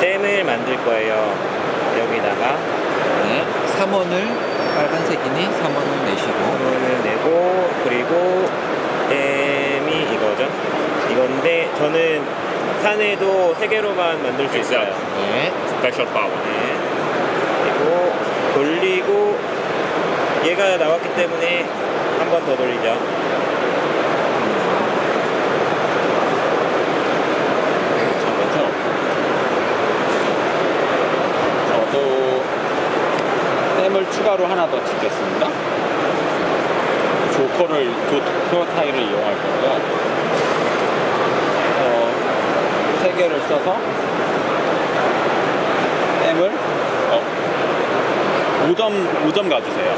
댐을 만들 거예요. 여기다가 네. 3원을 빨간색이니 3원을 내시고. 3원을 내고, 그리고 댐이 이거죠. 이건데 저는 칸에도 3개로만 만들 수 있어요. 네. Special power. 네. 그리고 돌리고 얘가 나왔기 때문에 한 번 더 돌리죠. 잠깐만요. 저도 댐을 추가로 하나 더 짓겠습니다. 조커 타일을 이용할 거고요. 3개를 써서 댐을 5점 가주세요.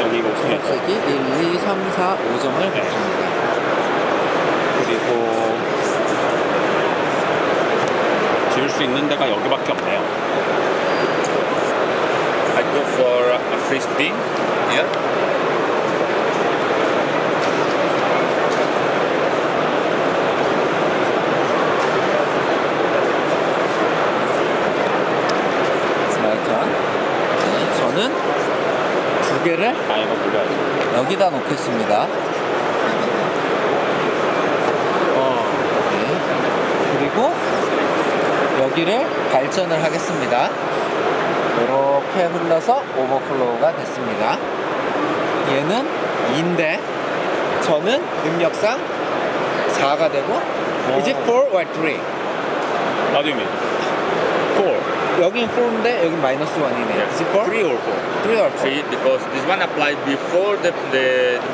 여기가 높은 초록색이 1, 2, 3, 4, 5점을 받습니다. 그리고 지을 수 있는 데가 여기밖에 없네요. I go for a free spin here. 마이 턴. 네, 저는 두 개를 이거 눌러야죠. 여기다 놓겠습니다. 네. 그리고 여기를 발전을 하겠습니다. 이렇게 흘러서 오버플로우가 됐습니다. 얘는 2인데 저는 능력상 4가 되고 이제 4 or 3. What do you mean? 4. 여긴 4인데 여긴 마이너스 1이네요. Is it 4? 3 or 4? 3 or 4. 3 because this one applied before the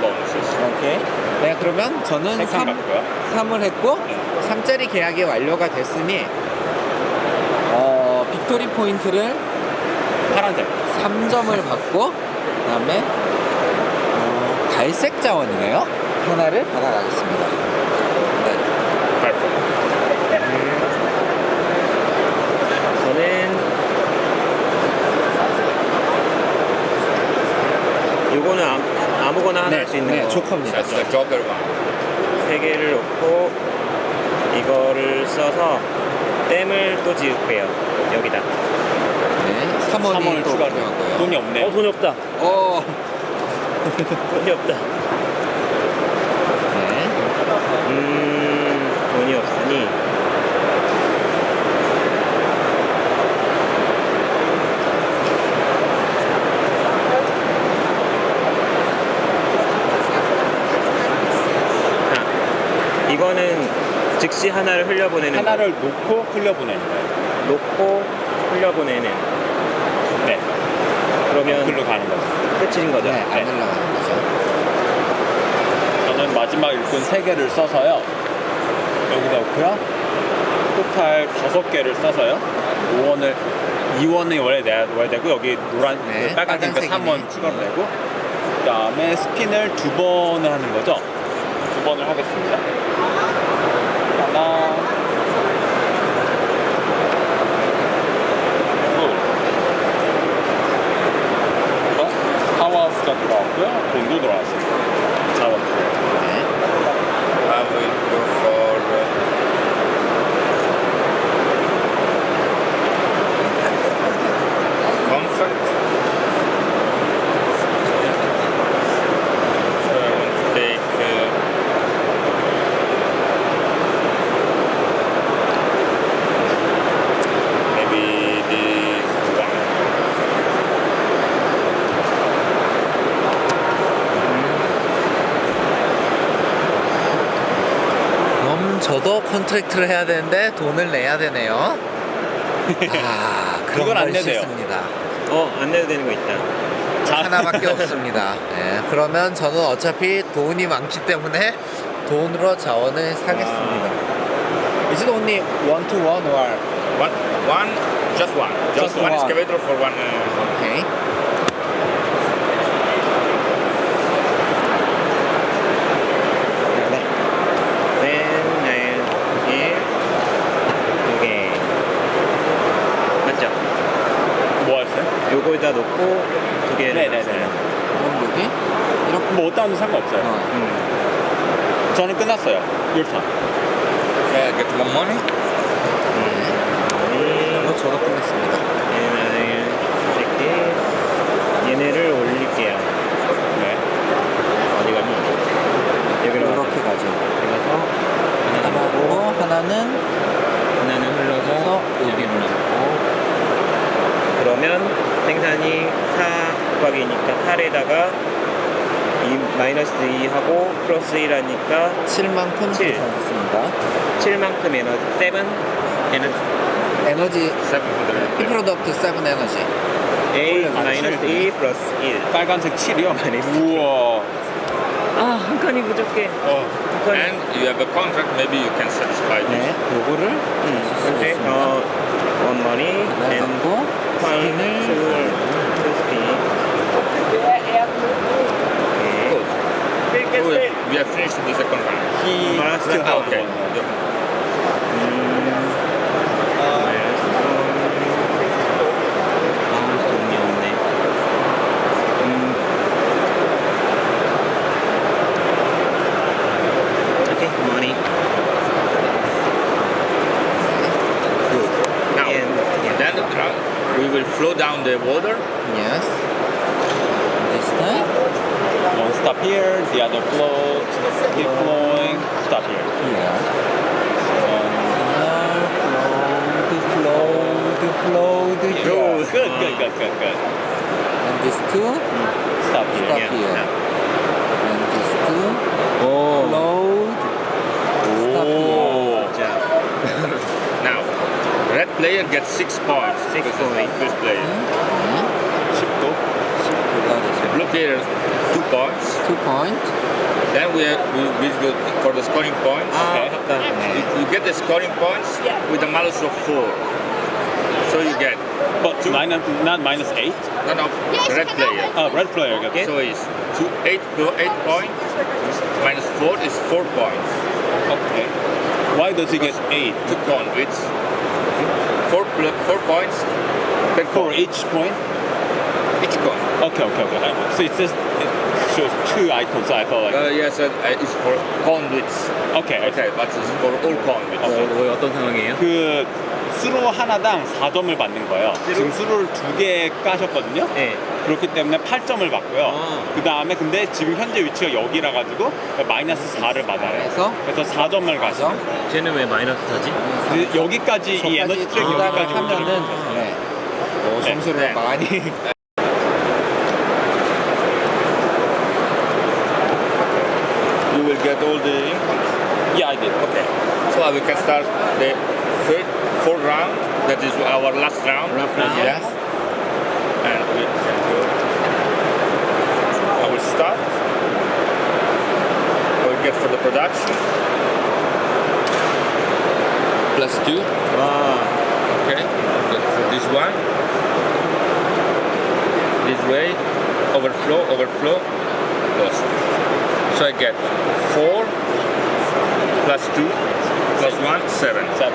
bonuses. 오케이. 네, 그러면 저는 색상 3, 바꿔요? 3을 했고 3짜리 계약이 완료가 됐으니 빅토리 포인트를 파란색. 3점을 받고 그다음에 갈색 자원이네요. 하나를 받아가겠습니다. 네. 저는 요거는 아무거나 하나 할 수 있는 네, 거. 조커입니다. That's the Joker one. 3개를 놓고 이거를 써서 댐을 또 지을게요. 여기다. 네, 3원이 또 필요하고요. 돈이 없네. 돈이 없다. 돈이 없다. 네. 돈이 없으니 자, 이거는 즉시 하나를 흘려보내는 하나를 놓고 흘려보내는 거예요. 거. 놓고 흘려보내는. 네. 그러면 글로 가는 거죠. 끝인 거죠. 네, 안 올라가는 거죠. 저는 마지막 일꾼 3개를 써서요. 여기다 놓고요. 토탈 5개를 써서요. 2원을 원래 넣어야 되고 여기 노란 네, 빨간색이니까 빨간색이네. 3원 추가로 되고 그 다음에 스핀을 2번을 하는 거죠. 2번을 하겠습니다. 하나 파워하우스가 들어왔고요. 돈도 들어왔습니다. 자원. I will go for contract. So I want to take maybe this one. 그럼 저도 컨트랙트를 해야 되는데 돈을 내야 되네요. 그런 그건 안 걸 내세요. 싫습니다. 안 내도 되는 거 있다. 하나밖에 없습니다. 네, 그러면 저는 어차피 돈이 많기 때문에 돈으로 자원을 사겠습니다. Is it only 1 to 1 or? Just one. Just one one. excavator for one. Okay. 네, 2개. 맞죠? 뭐 했어요? 요거에다 놓고 2개를 네네네. 그럼 여기 이렇게. 뭐 어디다 하면 상관없어요. 저는 끝났어요. 1턴. Okay, I get one money. 저도 끝냈습니다. 얘네를 올릴게요. 네. 어디 가니? 여기로 이렇게 가죠. 그래서 하나고 하나는 하나는 흘러서 여기 올라가고 그러면 생산이 4 곱하기니까 8에다가 마이너스 2하고 플러스 1하니까 7만큼 7. 계산했습니다. 7만큼 에너지 7 에너지 700. 피 프로덕트 7 에너지. A 마이너스 2 플러스 1 빨간색 7이요? 우와. 한 칸이 부족해. 한 칸. And you have a contract, maybe you can satisfy this. 네, 요거를 오케이. one money and 갖고 one 스핀을 two spin. I finished the second round. He still Ah, has okay. one. 돈이 없네. Okay, money. Good. Now, And then we will flow down the water. Yes. This time. One stop here, the other flow, keep flowing, stop here. Here. Flow to here. Good, good. And this two, Stop here. stop Yeah. here. And this two, Oh. float, stop here. Oh. 자, Now, red player gets 6 points. 6 because it's points. the first player. 쉽도. Blue player 2 points. 2 points. Then we go for the scoring points. Okay. 아깝다. 네. You get the scoring points with a malus of 4. So you get But not minus 8? no red player. Red player. Okay. So it's 8 points minus 4 is 4 points. Okay. Why does he get 8? 2 conduits. 4 points per For coin. each coin? Each coin. Okay. So it shows 2 icons, so I thought like... Yes, it's for conduits. Okay. Okay, but it's for all conduits. 어떤 상황이에요? 그 수로 하나당 4점을 받는 거예요. 지금 수로를 2개 까셨거든요. 네. 그렇기 때문에 8점을 받고요. 아. 그 다음에 근데 지금 현재 위치가 여기라 가지고 마이너스 4를 받아요. 그래서 4점을 가죠. 쟤는 왜 마이너스 사지? 여기까지 이 에너지 트랙 여기까지 하면은 네. 점수를 네. 많이 You will get all the incomes. Yeah, I did. Okay. So we can start the fourth round. That is our last round. Yes. And we can go. I will start. I will get for the production. +2. 와, Okay. Get for this one. This way. Overflow. Lost. So I get 4 +2 +1 7. 7.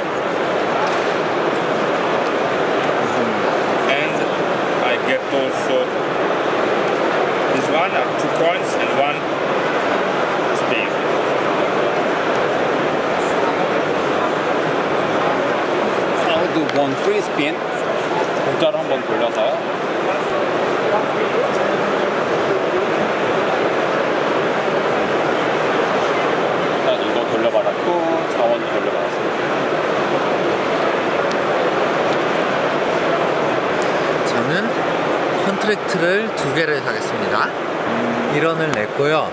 And I get also this one 2 coins and 1 spin. I'll do one free spin. 공짜로 한번 돌려서요. 일단 이거 돌려받았고 자원도 돌려받았습니다. 저는 컨트랙트를 2개를 사겠습니다. 1원을 냈고요.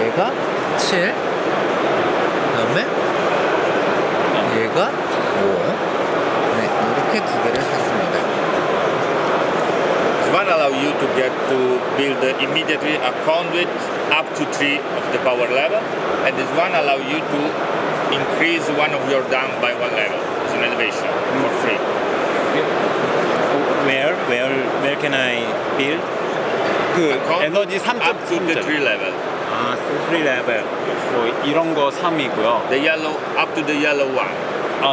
얘가 7, 그다음에 얘가 5. 네, 이렇게 2개를 샀습니다. This one allow you to get to build immediately a conduit up to 3 of the power level, and this one allow you to increase one of your dam by 1 level. It's an elevation for free. where can I build? 그 Conduit 에너지 up to the 3 3.3짜리 level. 아, 3 level. 뭐 이런 거 3이고요. The yellow up to the yellow one.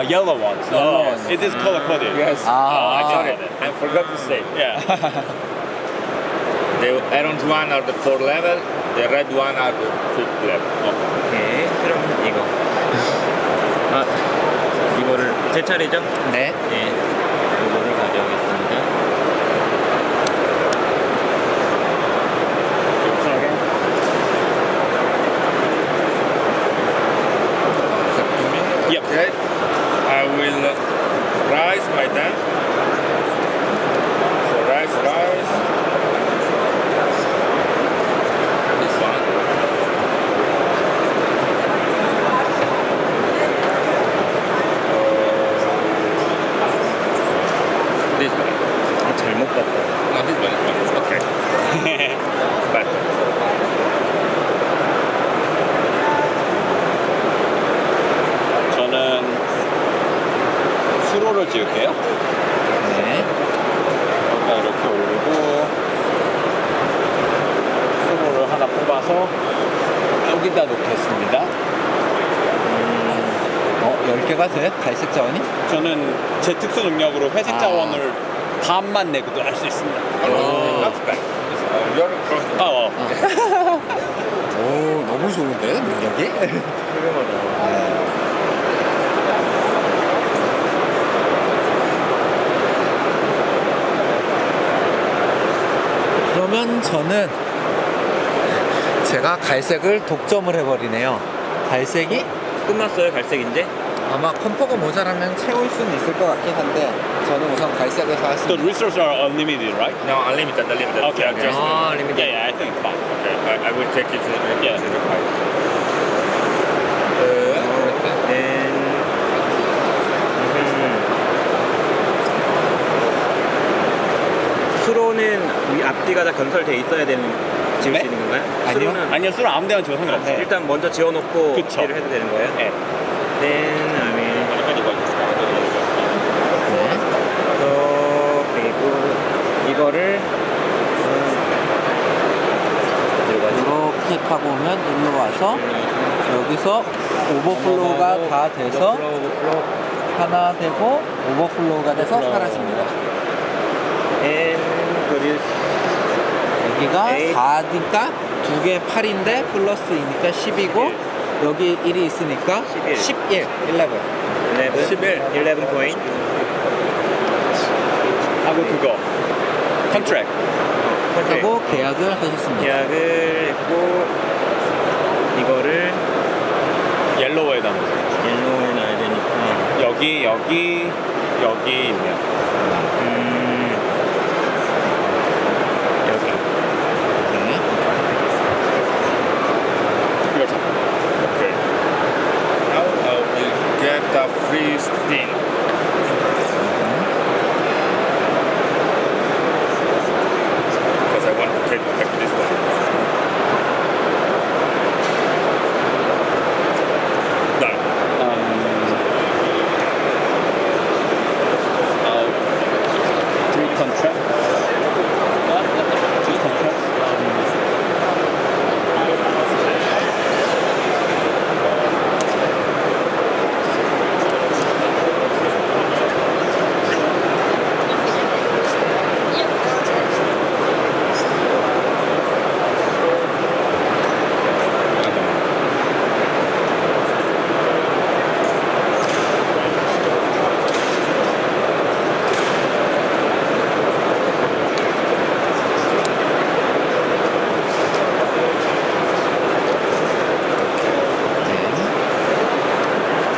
Yellow ones. Yes. It is color coded. Yes. Ah. I got it. I forgot to say. Yeah. The orange one are the 4 level. The red one are the 5th level. 오케이, 그럼 이거. 아, 이거를 제 차례죠? 네. 네. 이거를 가져오겠습니다. Yep. Okay. I will rise my dam. So rise. This one. This one. 아, 잘 여기다 놓겠습니다. 10개가 돼? 갈색 자원이? 저는 제 특수 능력으로 회색 자원을 반만 내고도 할 수 있습니다. That's bad. You're crossing. 오, 너무 좋은데, 능력이? 네. 그러면 저는 제가 갈색을 독점을 해버리네요. 갈색이 끝났어요, 갈색인데? 아마 컴포가 모자라면 채울 수는 있을 것 같긴 한데 저는 우선 갈색을 The 사왔습니다. resources are unlimited, right? No, unlimited. Okay, okay. Just, limited. Yeah, I think it's fine. okay, I will take it. Yeah. 수로는 위 앞뒤가 다 건설돼 있어야 되는 지을 네? 수 있는 건가요? 아니요. 수로는 아니요, 술은 아무 데나 줘도 상관없어요. 일단 먼저 지어놓고 그쵸. 딜을 해도 되는 거예요? 네. 그리고 이거를 이렇게 타고 오면 일로 와서 여기서 오버플로우가 다 돼서 하나 되고 오버플로우가 돼서 사라집니다. 여기가 4니까 2개 8인데 플러스 2니까 10이고 여기 1이 있으니까 11 11 포인트 하고 그거. 컨트랙. 하고 계약을 하셨습니다. 계약을 했고 이거를 옐로우에 담으세요. 옐로우에 놔야 되니까 여기 있네요. 여기 네. 이거 잡고. Okay. Now I will get a free spin. Because I want to take this one. Done. Three contracts. Two contracts.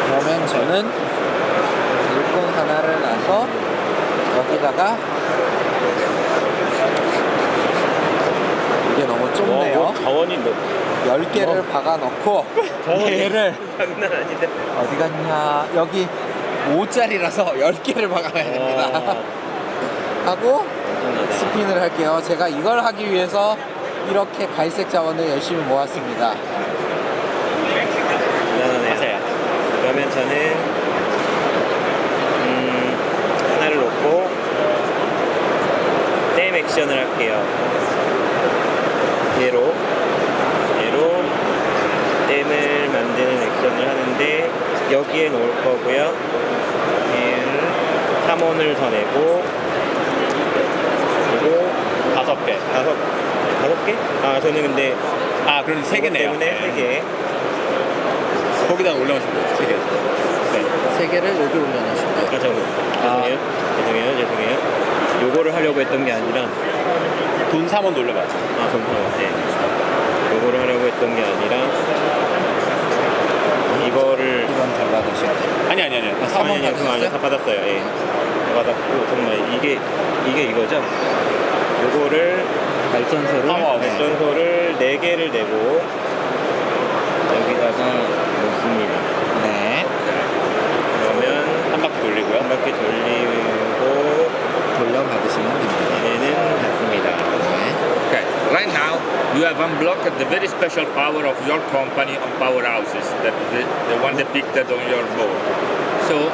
그러면 저는 일꾼 하나를 놔서 여기다가 이게 너무 좁네요. 자원이 10개를 박아 넣고 얘를 장난 아닌데 어디 갔냐, 여기 5짜리라서 10개를 박아놔야 됩니다. 하고 스핀을 할게요. 제가 이걸 하기 위해서 이렇게 갈색 자원을 열심히 모았습니다. 대단하네요. 그러면 저는 하나를 놓고 댐 액션을 할게요. 얘로 댐을 만드는 액션을 하는데 여기에 놓을 거고요. 3원을 더 내고 그리고 5개. 다섯 개? 아 저는 근데 그럼 3개네요. 때문에 3개. 거기다 올려놓으시면 돼요. 3개. 네. 3개를 여기 올려놓으시고요. 죄송해요. 요거를 하려고 했던 게 아니라 돈 3원 돌려봐야죠. 네. 요거를 하려고 했던 게 아니라 이거를 이건 잘 받으셨네. 아니. 3원 받으셨어요? 다 받았어요. 예. 다 받았고 정말 이게 이거죠. 요거를 발전소를 발전소를 4개를 내고 여기다가 놓습니다. 네. 그러면 한 바퀴 돌리고요. 한 바퀴 돌리고 돌려받으시면 됩니다. 얘는 닫습니다. 네. Okay. Right now, you have unblocked the very special power of your company on powerhouses, that the one depicted on your board. So,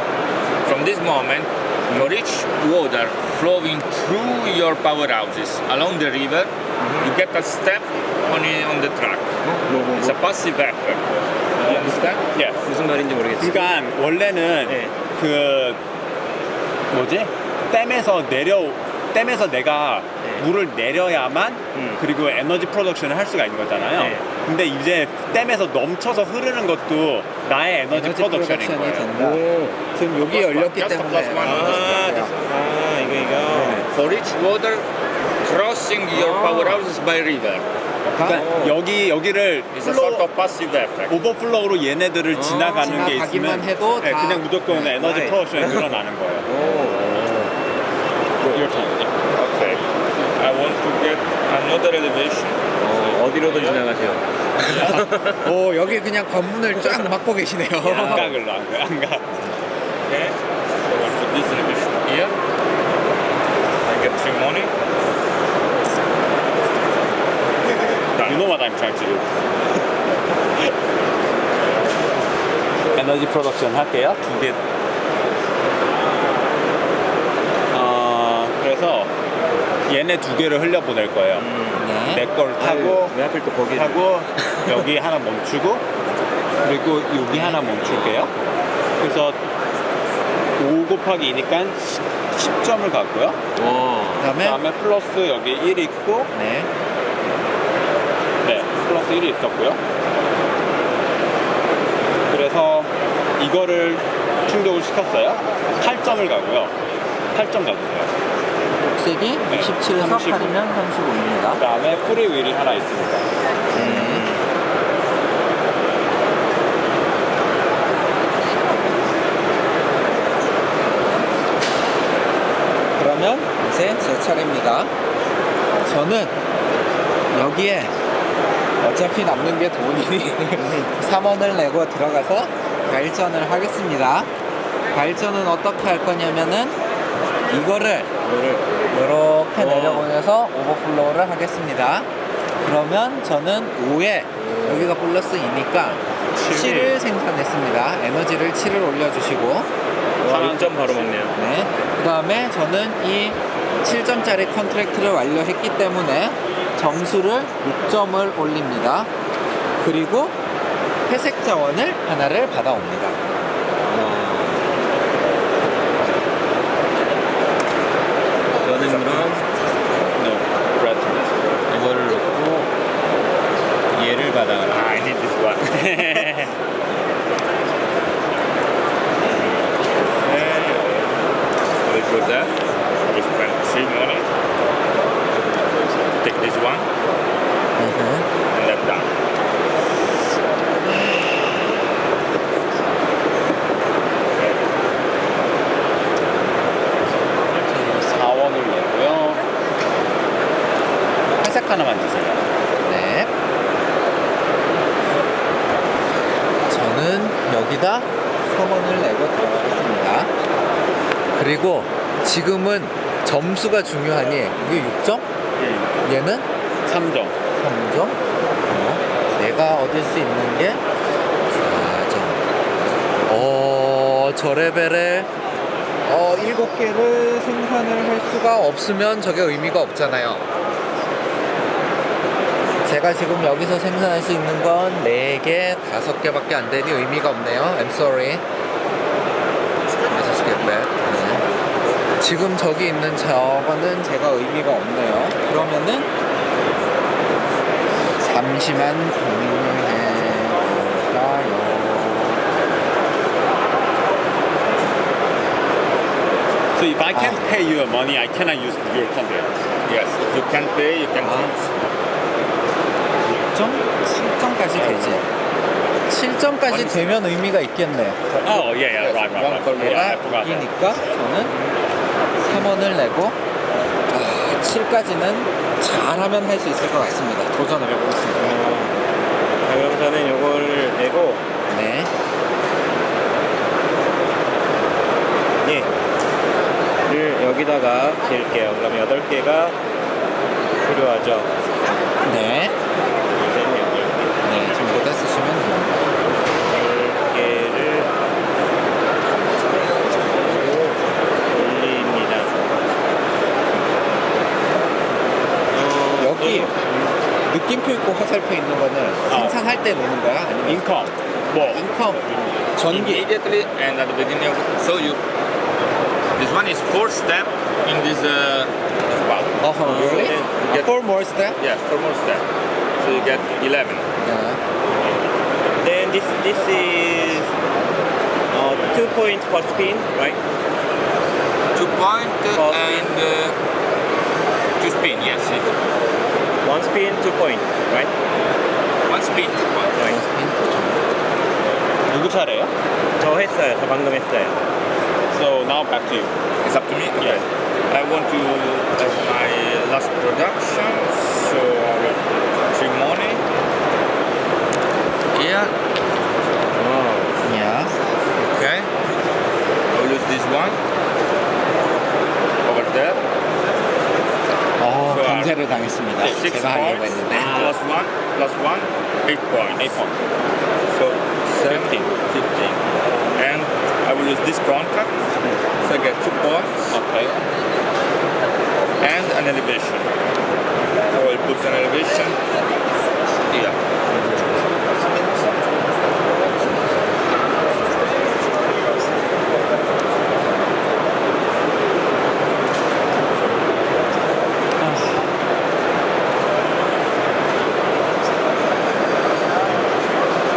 from this moment, For each water flowing through your powerhouses along the river, you get a step on the track. It's a passive effect. You understand? Yes. 무슨 말인지 모르겠어요. 그러니까 원래는 네. 그 뭐지? 댐에서 내가 물을 내려야만 그리고 에너지 프로덕션을 할 수가 있는 거잖아요. 네. 근데 이제 댐에서 넘쳐서 흐르는 것도 나의 에너지 프로덕션인 프로덕션이 거예요. 된다. 지금 여기 열렸기 Just a 때문에 plus one. 이거. For each water crossing your powerhouses by river. 그러니까 여기를 It's a sort of passive effect. 오버플로우로 얘네들을 지나가는 게 지나가기만 있으면 해도 네, 다- 그냥 무조건 에너지 right. 프로덕션이 늘어나는 거예요. Your turn. Okay. I want to get another elevation. 어디로든 지나가세요. 오 여기 그냥 관문을 쫙 막고 계시네요. 안각을로 안 가. Okay. So I want to this elevation here. I get 3 money. You know what I'm trying to do. 에너지 프로덕션 할게요. 2개. 그래서 얘네 2개를 흘려보낼 거예요. 네. 내 걸 타고 왜 하필 또 거기 하고 여기 하나 멈추고 그리고 여기 하나 멈출게요. 그래서 5 곱하기 2니까 10점을 갖고요. 그다음에 그다음에 플러스 여기 1 있고 네. 네, 플러스 1이 있었고요. 그래서 이거를 충족을 시켰어요. 8점을 가고요. 8점 가주세요. 녹색이 네, 27에서 35. 8이면 35입니다. 그 다음에 프리 윌이 하나 있습니다. 그러면 이제 제 차례입니다. 저는 여기에 어차피 남는 게 돈이니 3원을 내고 들어가서 발전을 하겠습니다. 발전은 어떻게 할 거냐면은 이거를 이렇게 내려보내서 오버플로우를 하겠습니다. 그러면 저는 5에 여기가 플러스 2니까 7을 생산했습니다. 에너지를 7을 올려주시고 1점 바로 먹네요. 네. 그 다음에 저는 이 7점짜리 컨트랙트를 완료했기 때문에 점수를 6점을 올립니다. 그리고 회색 자원을 하나를 받아옵니다. 저는 그럼 이거를 넣고 얘를 받아가라. I need this one. We put that. We spend 3 money. Take this one and then done. 회색 하나만 주세요. 네. 저는 여기다 3원을 내고 들어가겠습니다. 그리고 지금은 점수가 중요하니 이게 6점? 얘는 3점. 3점? 내가 얻을 수 있는 게 4점. 저 레벨에 7개를 생산을 할 수가 없으면 저게 의미가 없잖아요. 제가 지금 여기서 생산할 수 있는 건 4개, 5개밖에 안 되니 의미가 없네요. I'm sorry. I just get back. 네. 지금 저기 있는 저거는 제가 의미가 없네요. 그러면은 잠시만 고민을 해볼까요? So if I can't pay you money, I cannot use your contract. Yes, if you can pay, you can use. 7점까지 되지. 7점까지 되면 의미가 있겠네. Oh, yeah, right. Yeah, I 얘가 forgot that. 이기니까 저는 3원을 내고 7까지는 잘하면 할 수 있을 것 같습니다. 도전을 해보겠습니다. 자, 그럼 저는 요걸 내고 네. 를 여기다가 딜게요. 그럼 8개가 필요하죠. 네. 네, 전부 다 쓰시면 됩니다. 10개를 느낌표 있고 화살표 있는 거는 생산할 때 놓는 거야? 아니면 인컴. 뭐 인컴, 전기. Immediately and at the beginning of so you this one is 4 step in this valve. Really? Get- 4 more step? Yeah, 4 more step. So you get 11. Yeah. Then this is 2 point per spin, right? 2 point Oh. and 2 spin, yes. One spin, 2 point, right? 1 spin, 2 point. 누구 차례예요? 저 했어요. 저 방금 했어요. So now back to you. It's up to me? Okay. I want to have my last production, so I will ceremony. Here, Yes. okay. I will use this one. Over there. 견제를 당했습니다. 6 제가 하려고 points. 했는데. Plus 1, 8 points. 8 point. So 17, 15. And I will use this contact. So I get 2 points. Okay. And an elevation. I will put an elevation here.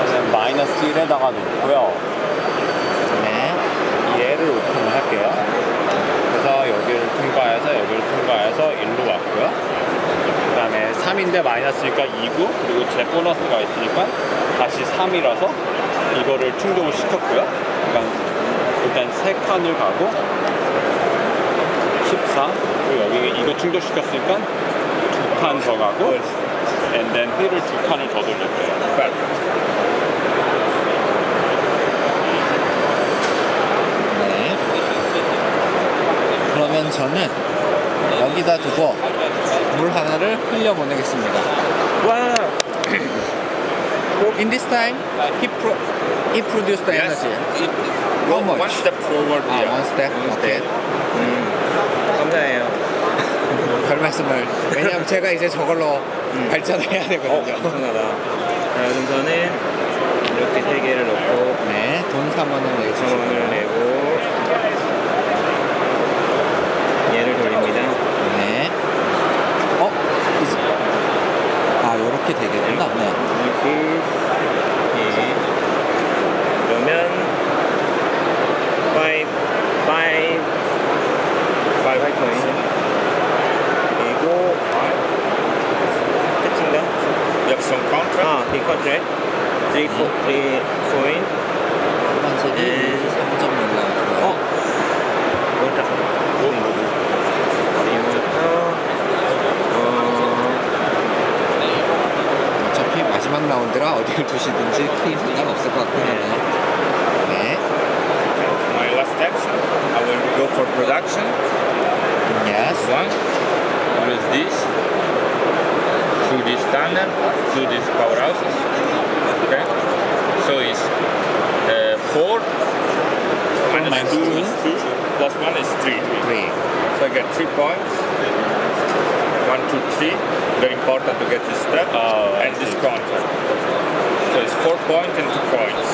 저는 마이너스 1에다가 놓고요. 네. 얘를 오픈을 할게요. 그래서 여기를 통과해서 여기를 통과해서 1로 왔고요. 그 다음에 3인데 마이너스니까 2구, 그리고 제 보너스가 있으니까 다시 3이라서 이거를 충족을 시켰고요. 그러니까 일단 3칸을 가고 14, 그리고 여기 이거 충족시켰으니까 2칸 더 가고 and then 휠을 2칸을 더 돌릴게요. 네. 그러면 저는 여기다 두고 물 하나를 흘려보내겠습니다. 와! In this time, he produced the Yes. energy. Go How much? one step forward here. one step. Okay. 감사해요. 별 말씀을. 왜냐면 제가 이제 저걸로 발전해야 되거든요. 엄청나다. 자, 그럼 저는 이렇게 3개를 넣고 네, 돈 3원을 내주시고. 2,000원을 내고 얘를 돌립니다. 네. 요렇게 되겠구나. 네. 이렇게 그러면 5 코인 그리고 끝인가? You have some contract. 이 컨트랙 3 코인 수반세기 3점 올라가고요. 뭐다? 어차피 마지막 라운드라 어디를 두시든지 큰 상관없을 것 같긴 하네요. 네. My last action, I will go for production. Yes. One, use this, through this tunnel, to these powerhouses. Okay? So it's 4 minus 2 is 2, plus 1 is 3. 3. So I get 3 points. 1, 2, 3. Very important to get this step. And this contract. So it's 4 points and 2 points.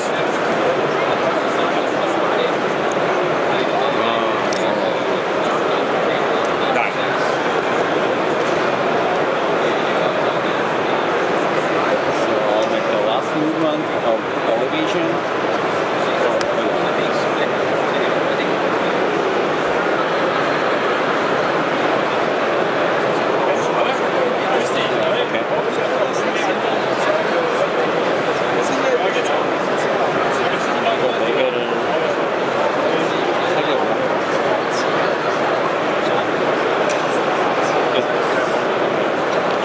Done. So I'll make the last movement of elevation.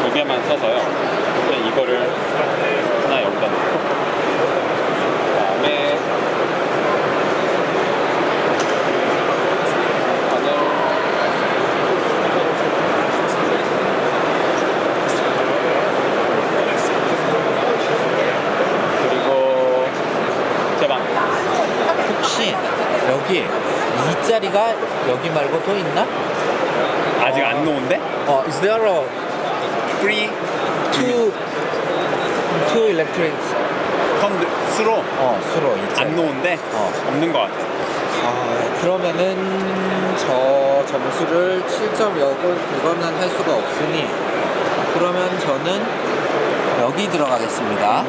두 개만 써서요. 그냥 이거를 하나 여기다 놓고 그다음에 그리고 제방 혹시 여기 이 자리가 여기 말고 또 있나? 아직 안 놓은데? Is there a 3, 2 2 electric 수로 수로 있죠. 안 놓은데 없는 것 같아. 그러면은 저 점수를 7.0을 이거는 할 수가 없으니 그러면 저는 여기 들어가겠습니다.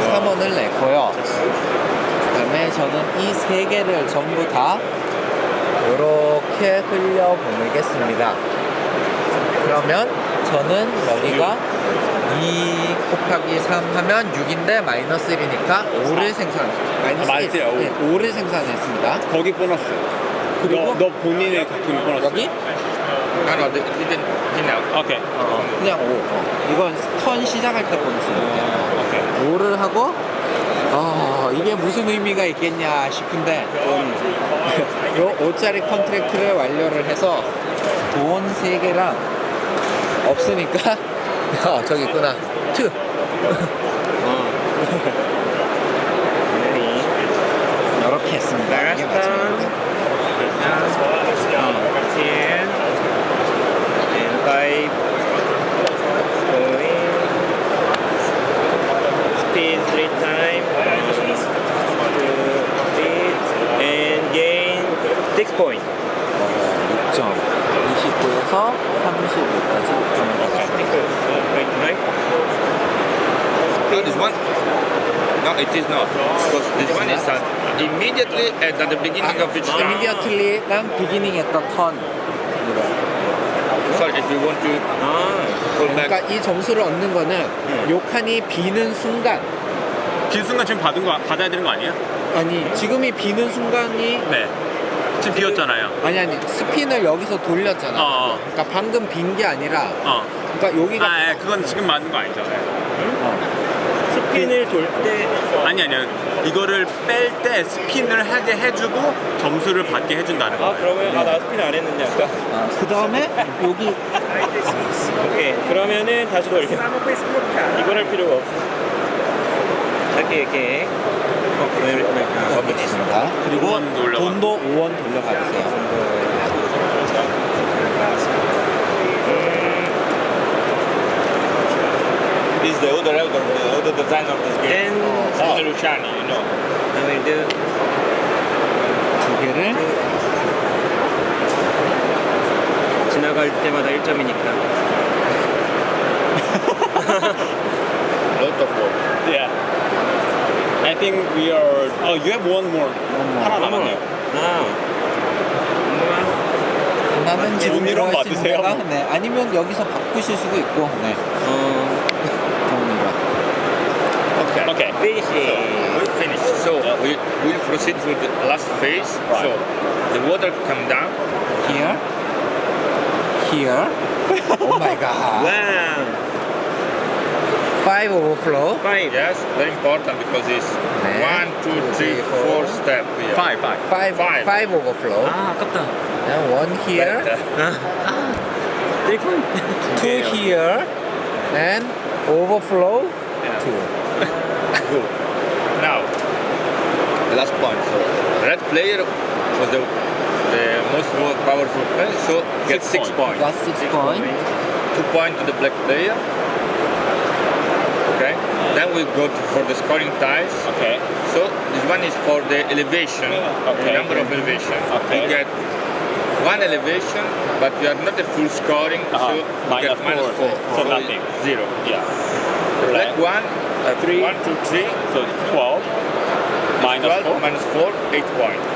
3원을 냈고요. 그 다음에 저는 이 세 개를 전부 다 이렇게 흘려 보내겠습니다. 그러면 저는 여기가 2 곱하기 3 하면 6인데 마이너스 1이니까 5를 마이너스 1. 5를 생산했습니다. 거기 보너스. 그리고 너 본인의 갖고 있는 보너스. 여기 No, didn't. 오케이. 그냥 5. 이건 턴 시작할 때 보너스인데 5를 하고 이게 무슨 의미가 있겠냐 싶은데 요 5짜리 컨트랙트를 완료를 해서 돈 3개랑 없으니까 저기 있구나 2 이렇게 했습니다. 이게 마지막입니다. 10 and 5 going speed 3 times and gain 6 points. 6점 29에서 35까지 6점을 받았습니다. Right? No, this one. No, it is not. Because this one is immediately at the beginning of each round. immediately랑 beginning at the turn. Sorry, if you want to go back. 그러니까 이 점수를 얻는 거는 요 칸이 비는 순간 빈 순간 지금 받아야 되는 거 아니에요? 아니 지금이 비는 순간이 네. 지금 비었잖아요. 아니 스핀을 여기서 돌렸잖아. 그러니까 방금 빈 게 아니라 그러니까 여기가 그건 지금 맞는 거 아니죠? 스핀을 돌 때 아니요. 이거를 뺄 때 스핀을 하게 해주고 점수를 받게 해준다는 거. 그러면 나 스핀 안 했는데 아까. 그 다음에 여기 오케이. 그러면은 다시 돌려. 이걸 할 필요가 없어. 이렇게. 여기 있습니다. 그리고 5원 돌려가. 돈도 5원 돌려받으세요. This is the other author, the other designer of this game. And Luciani, you know. I will do 두 개를 지나갈 때마다 1점이니까. Lot of work. Yeah. I think we are. Oh, you have one more. 하나 남았네요. 하나는 지금 돈이랑 들어가 있습니다. 받으세요? 네, 아니면 여기서 바꾸실 수도 있고. 네. 돈이랑. Okay. Finishing. We finished. So we will proceed to the last phase. So the water come down. Here. Here. Oh my god. Wow. 5 overflow. 5. Yes, very important because it's 네. 1, 2, 3, 4 step here. Five. 5 overflow. 아깝다. And 1 here. 3 point. 2 here. And overflow. 2. Good. Now, the last point. So, the red player was the most powerful player, so gets 6 points. Got 6 points. 2 points to the black player. Okay. Then we go for the scoring tiles. Okay. So this one is for the elevation, Okay. the number of elevation. Okay. You get 1 elevation, but you are not a full scoring, so you get Minus four. So it's nothing. 0. Yeah. The black one, 3. 1, 2, 3. So 12. Minus 12 4. minus 4, 8 points.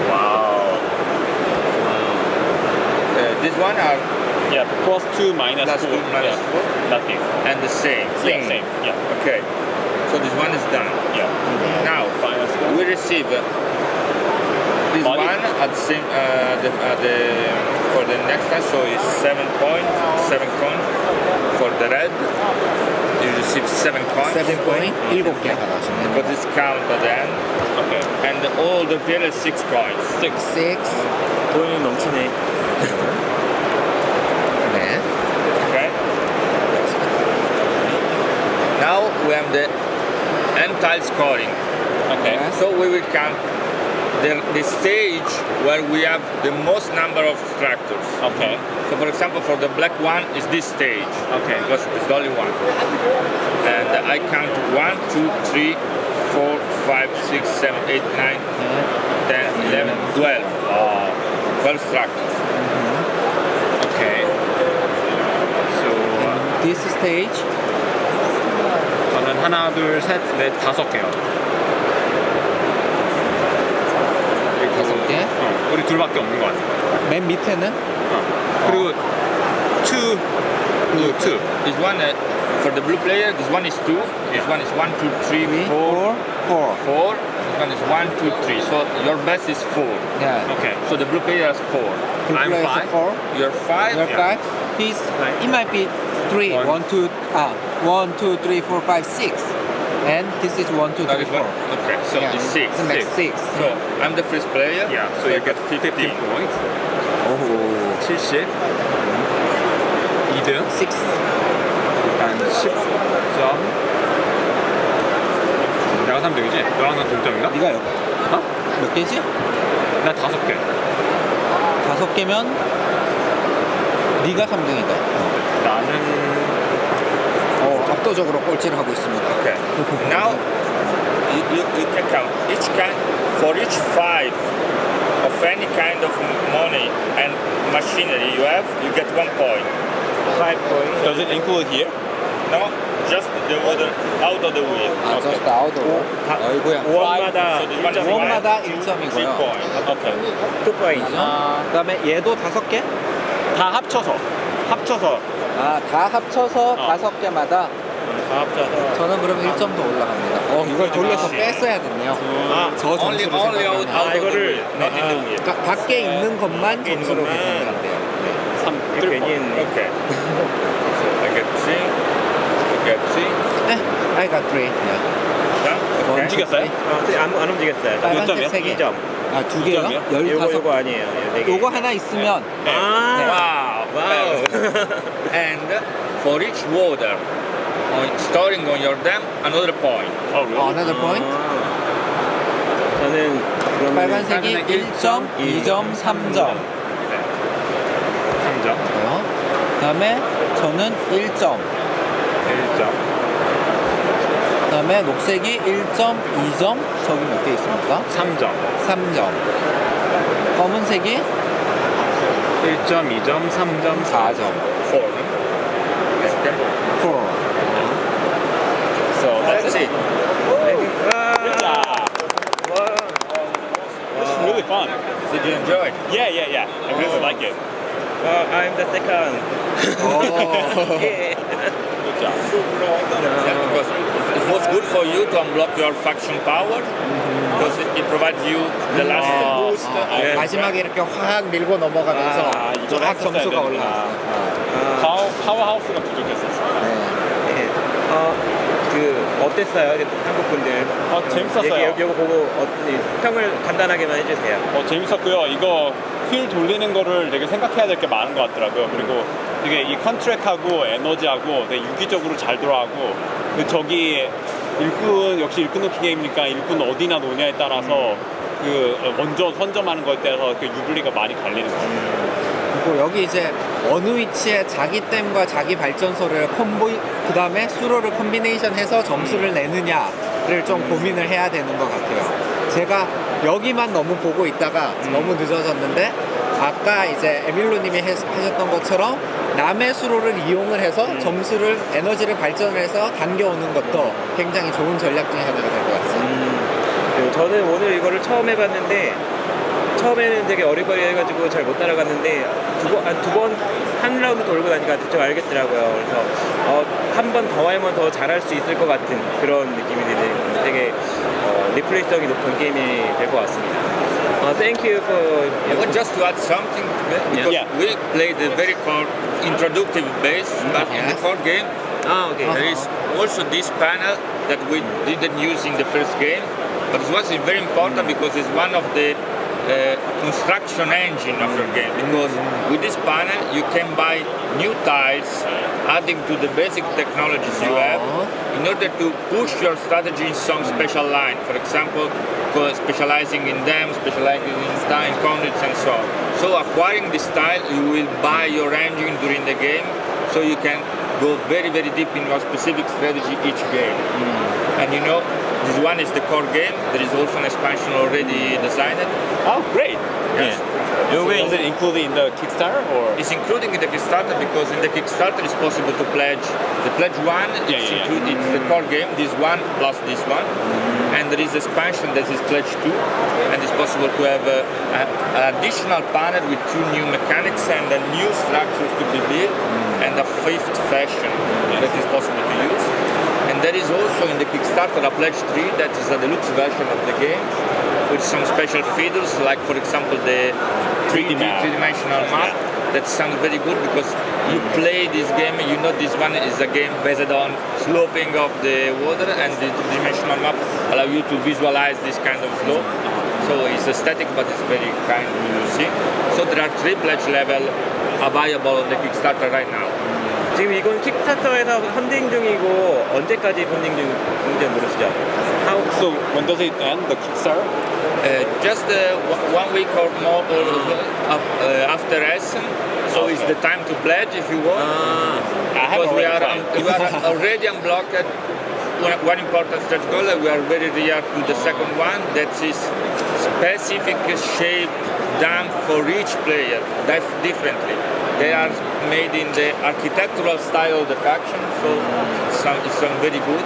Wow. This one are Yeah. Plus 2 minus plus 4. 2 minus Yeah. 4 Nothing. and the same. Yeah. Same. Yeah. Okay. So this one is done. Yeah. Now Minus 4. we receive this Money. one at same for the next one. So it's 7 points. 7 coins for the red. You receive 7 coins. 7 point. 7개 받아주면 But it's count at the end. Okay. And all the player is 6 coins. 6. 6. 돈이 넘치네. 네. Okay. Now we have the end tile scoring. Okay. So we will count the stage where we have the most number of structures. Okay. So for example, for the black one is this stage. Okay. Because it's the only one. And I count 1, 2, 3, 4, 5, 6, 7, 8, 9, 10, 11, 12. 12 structures. Okay. So This stage 저는 하나, 둘, 셋, 넷, 5개요. 다섯 개. 우리 둘밖에 없는 것 같아. 맨 밑에는 그리고 two. This one, for the blue player, this one is 2. This one is 1, 2, 3, 4, 4. 4. This one is 1, 2, 3. So your best is 4. Yeah. Okay. So the blue player has 4. I'm Blue player is 5. 4. You're 5. You're 5. It might be 3. 1, 2, 3, 4, 5, 6. And this is 1, 2, 3, That is 4. one. Okay, so Yeah. it's 6. So next 6. So I'm the first player. Yeah. So you get 15 points. 오. 70. 2등. 6. 일단 10점. 내가 3등이지? 너랑 나 동점인가? 네가 어? 몇 개지? 나 5개. 5개면 네가 3등이다. 나는 압도적으로 꼴찌를 하고 있습니다. Okay. Now you can count for each 5 of any kind of money and machinery you have, you get 1 point. 5 points. Does it include here? No, just the water out of the wheel. just out으로. 어이구야. 원마다 So this one is 1.5 원마다 3 1점이고요. points. Okay. 2 points. 그다음에 얘도 5개? 다 합쳐서. 다 합쳐서 5개마다 다 합쳐서. 저는 그럼 1점도 올라갑니다. 이걸 돌려서 뺐어야 됐네요. 저 Only 점수를 out 생각하면. of the 이거를 wheel, not in the wheel. 그러니까 밖에 있는 것만 밖에 있는 점수로 것만. 계산을 한대요. 괜히 했네. Okay. So I get 3. You get 3. 네, I got 3. Done? 원, Okay. 투, 쓰리. 안 움직였어요. 빨간색 3개. 2점. 2개요? 요거 15. 아니에요. 4개. 요거 하나 있으면 Wow. And for each water storing on your dam, another point. another point. 저는 그러면 빨간색이 1점, 2점, 3점. 3점. 그다음에 저는 1점. 1점. 그다음에 녹색이 1점, 2점. 저기 몇 개 있습니까? 3점. 3점. 검은색이 1점, 2점, 3점, 4점. 4. Okay. 4. So that's it. This is really fun. Did you enjoy it? Yeah. I really like it. I'm the second. Good job. Because it was good for you to unblock your faction power because it provides you the last boost. 마지막에 이렇게 확 밀고 넘어가면서 이걸 쫙 했었어야 점수가 되는구나. 올라왔어요. 파워하우스가 부족했었어. 어땠어요? 한국 분들? 재밌었어요. 여기 보고 평을 간단하게만 해주세요. 재밌었고요. 이거 휠 돌리는 거를 되게 생각해야 될 게 많은 것 같더라고요. 그리고 되게 이 컨트랙하고 에너지하고 되게 유기적으로 잘 돌아가고 저기 역시 일꾼 놓기 게임이니까 일꾼 어디나 놓냐에 따라서 먼저 선점하는 거에 따라서 유불리가 많이 갈리는 것 같아요. 그리고 여기 이제 어느 위치에 자기 댐과 자기 발전소를 그 다음에 수로를 콤비네이션해서 점수를 내느냐를 좀 고민을 해야 되는 것 같아요. 제가 여기만 너무 보고 있다가 너무 늦어졌는데 아까 이제 에밀로님이 하셨던 것처럼 남의 수로를 이용을 해서 점수를 에너지를 발전을 해서 당겨오는 것도 굉장히 좋은 전략 중에 하나가 될 것 같습니다. 저는 오늘 이거를 처음 해봤는데 처음에는 되게 어리버리해가지고 잘 못 따라갔는데 한 라운드 돌고 나니까 좀 알겠더라고요. 그래서 한 번 더 하면 더 잘할 수 있을 것 같은 그런 느낌이 드는 되게 리플레이성이 높은 게임이 될 것 같습니다. Thank you for. But just to add something, because we played a very core introductive base, but in the core game, okay. there is also this panel that we didn't use in the first game, but it was very important because it's one of the construction engine of your game. Because with this panel, you can buy new tiles adding to the basic technologies you have in order to push your strategy in some special line. For example, specializing in them, specializing in style, conduits, and so on. So acquiring this style, you will buy your engine during the game, so you can go very, very deep in your specific strategy each game. And you know, this one is the core game. There is also an expansion already designed. Oh, great. Yes. So is it included in the Kickstarter or? It's including in the Kickstarter because in the Kickstarter it's possible to pledge. The pledge one, it's the core game, this one plus this one. And there is expansion that is pledge 2. And it's possible to have an additional panel with 2 new mechanics and a new structures to be built and a 5th fashion that is possible to use. And there is also in the Kickstarter a pledge 3 that is a deluxe version of the game with some special features, like for example the 3D-dimensional map. That sounds very good because you play this game, you know this one is a game based on sloping of the water, and the dimensional map allow you to visualize this kind of slope. So it's aesthetic, but it's very kind to see. So there are 3 pledge level available on the Kickstarter right now. 지금 이건 킥스타터에서 펀딩 중이고 언제까지 펀딩 중인지 모르시죠? So when does it end, the Kickstarter? Just 1 week or more after Essen. So it's the time to pledge if you want. Because we are already unblocked. One important stretch goal, we are very near to the second one. That is specific shape done for each player. That's differently. They are made in the architectural style of the faction, so it's very good.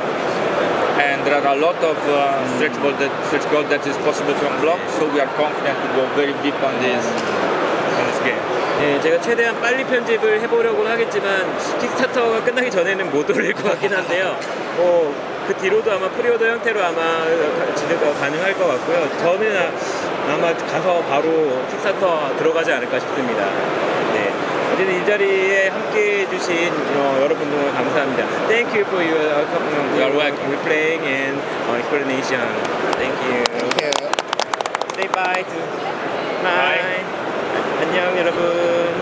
And there are a lot of stretch goals that is possible to unblock, so we are confident to go very deep on this game. 네, 제가 최대한 빨리 편집을 해보려고 하겠지만 킥스타터가 끝나기 전에는 못 올릴 것 같긴 한데요. 그 뒤로도 아마 프리오더 형태로 아마 진행가 가능할 것 같고요. 저는 아마 가서 바로 킥스타터 들어가지 않을까 싶습니다. 네. 어쨌든 이 자리에 함께 해주신 여러분들 감사합니다. Thank you for your replaying and explanation. Thank you. Say bye to bye. 안녕 여러분.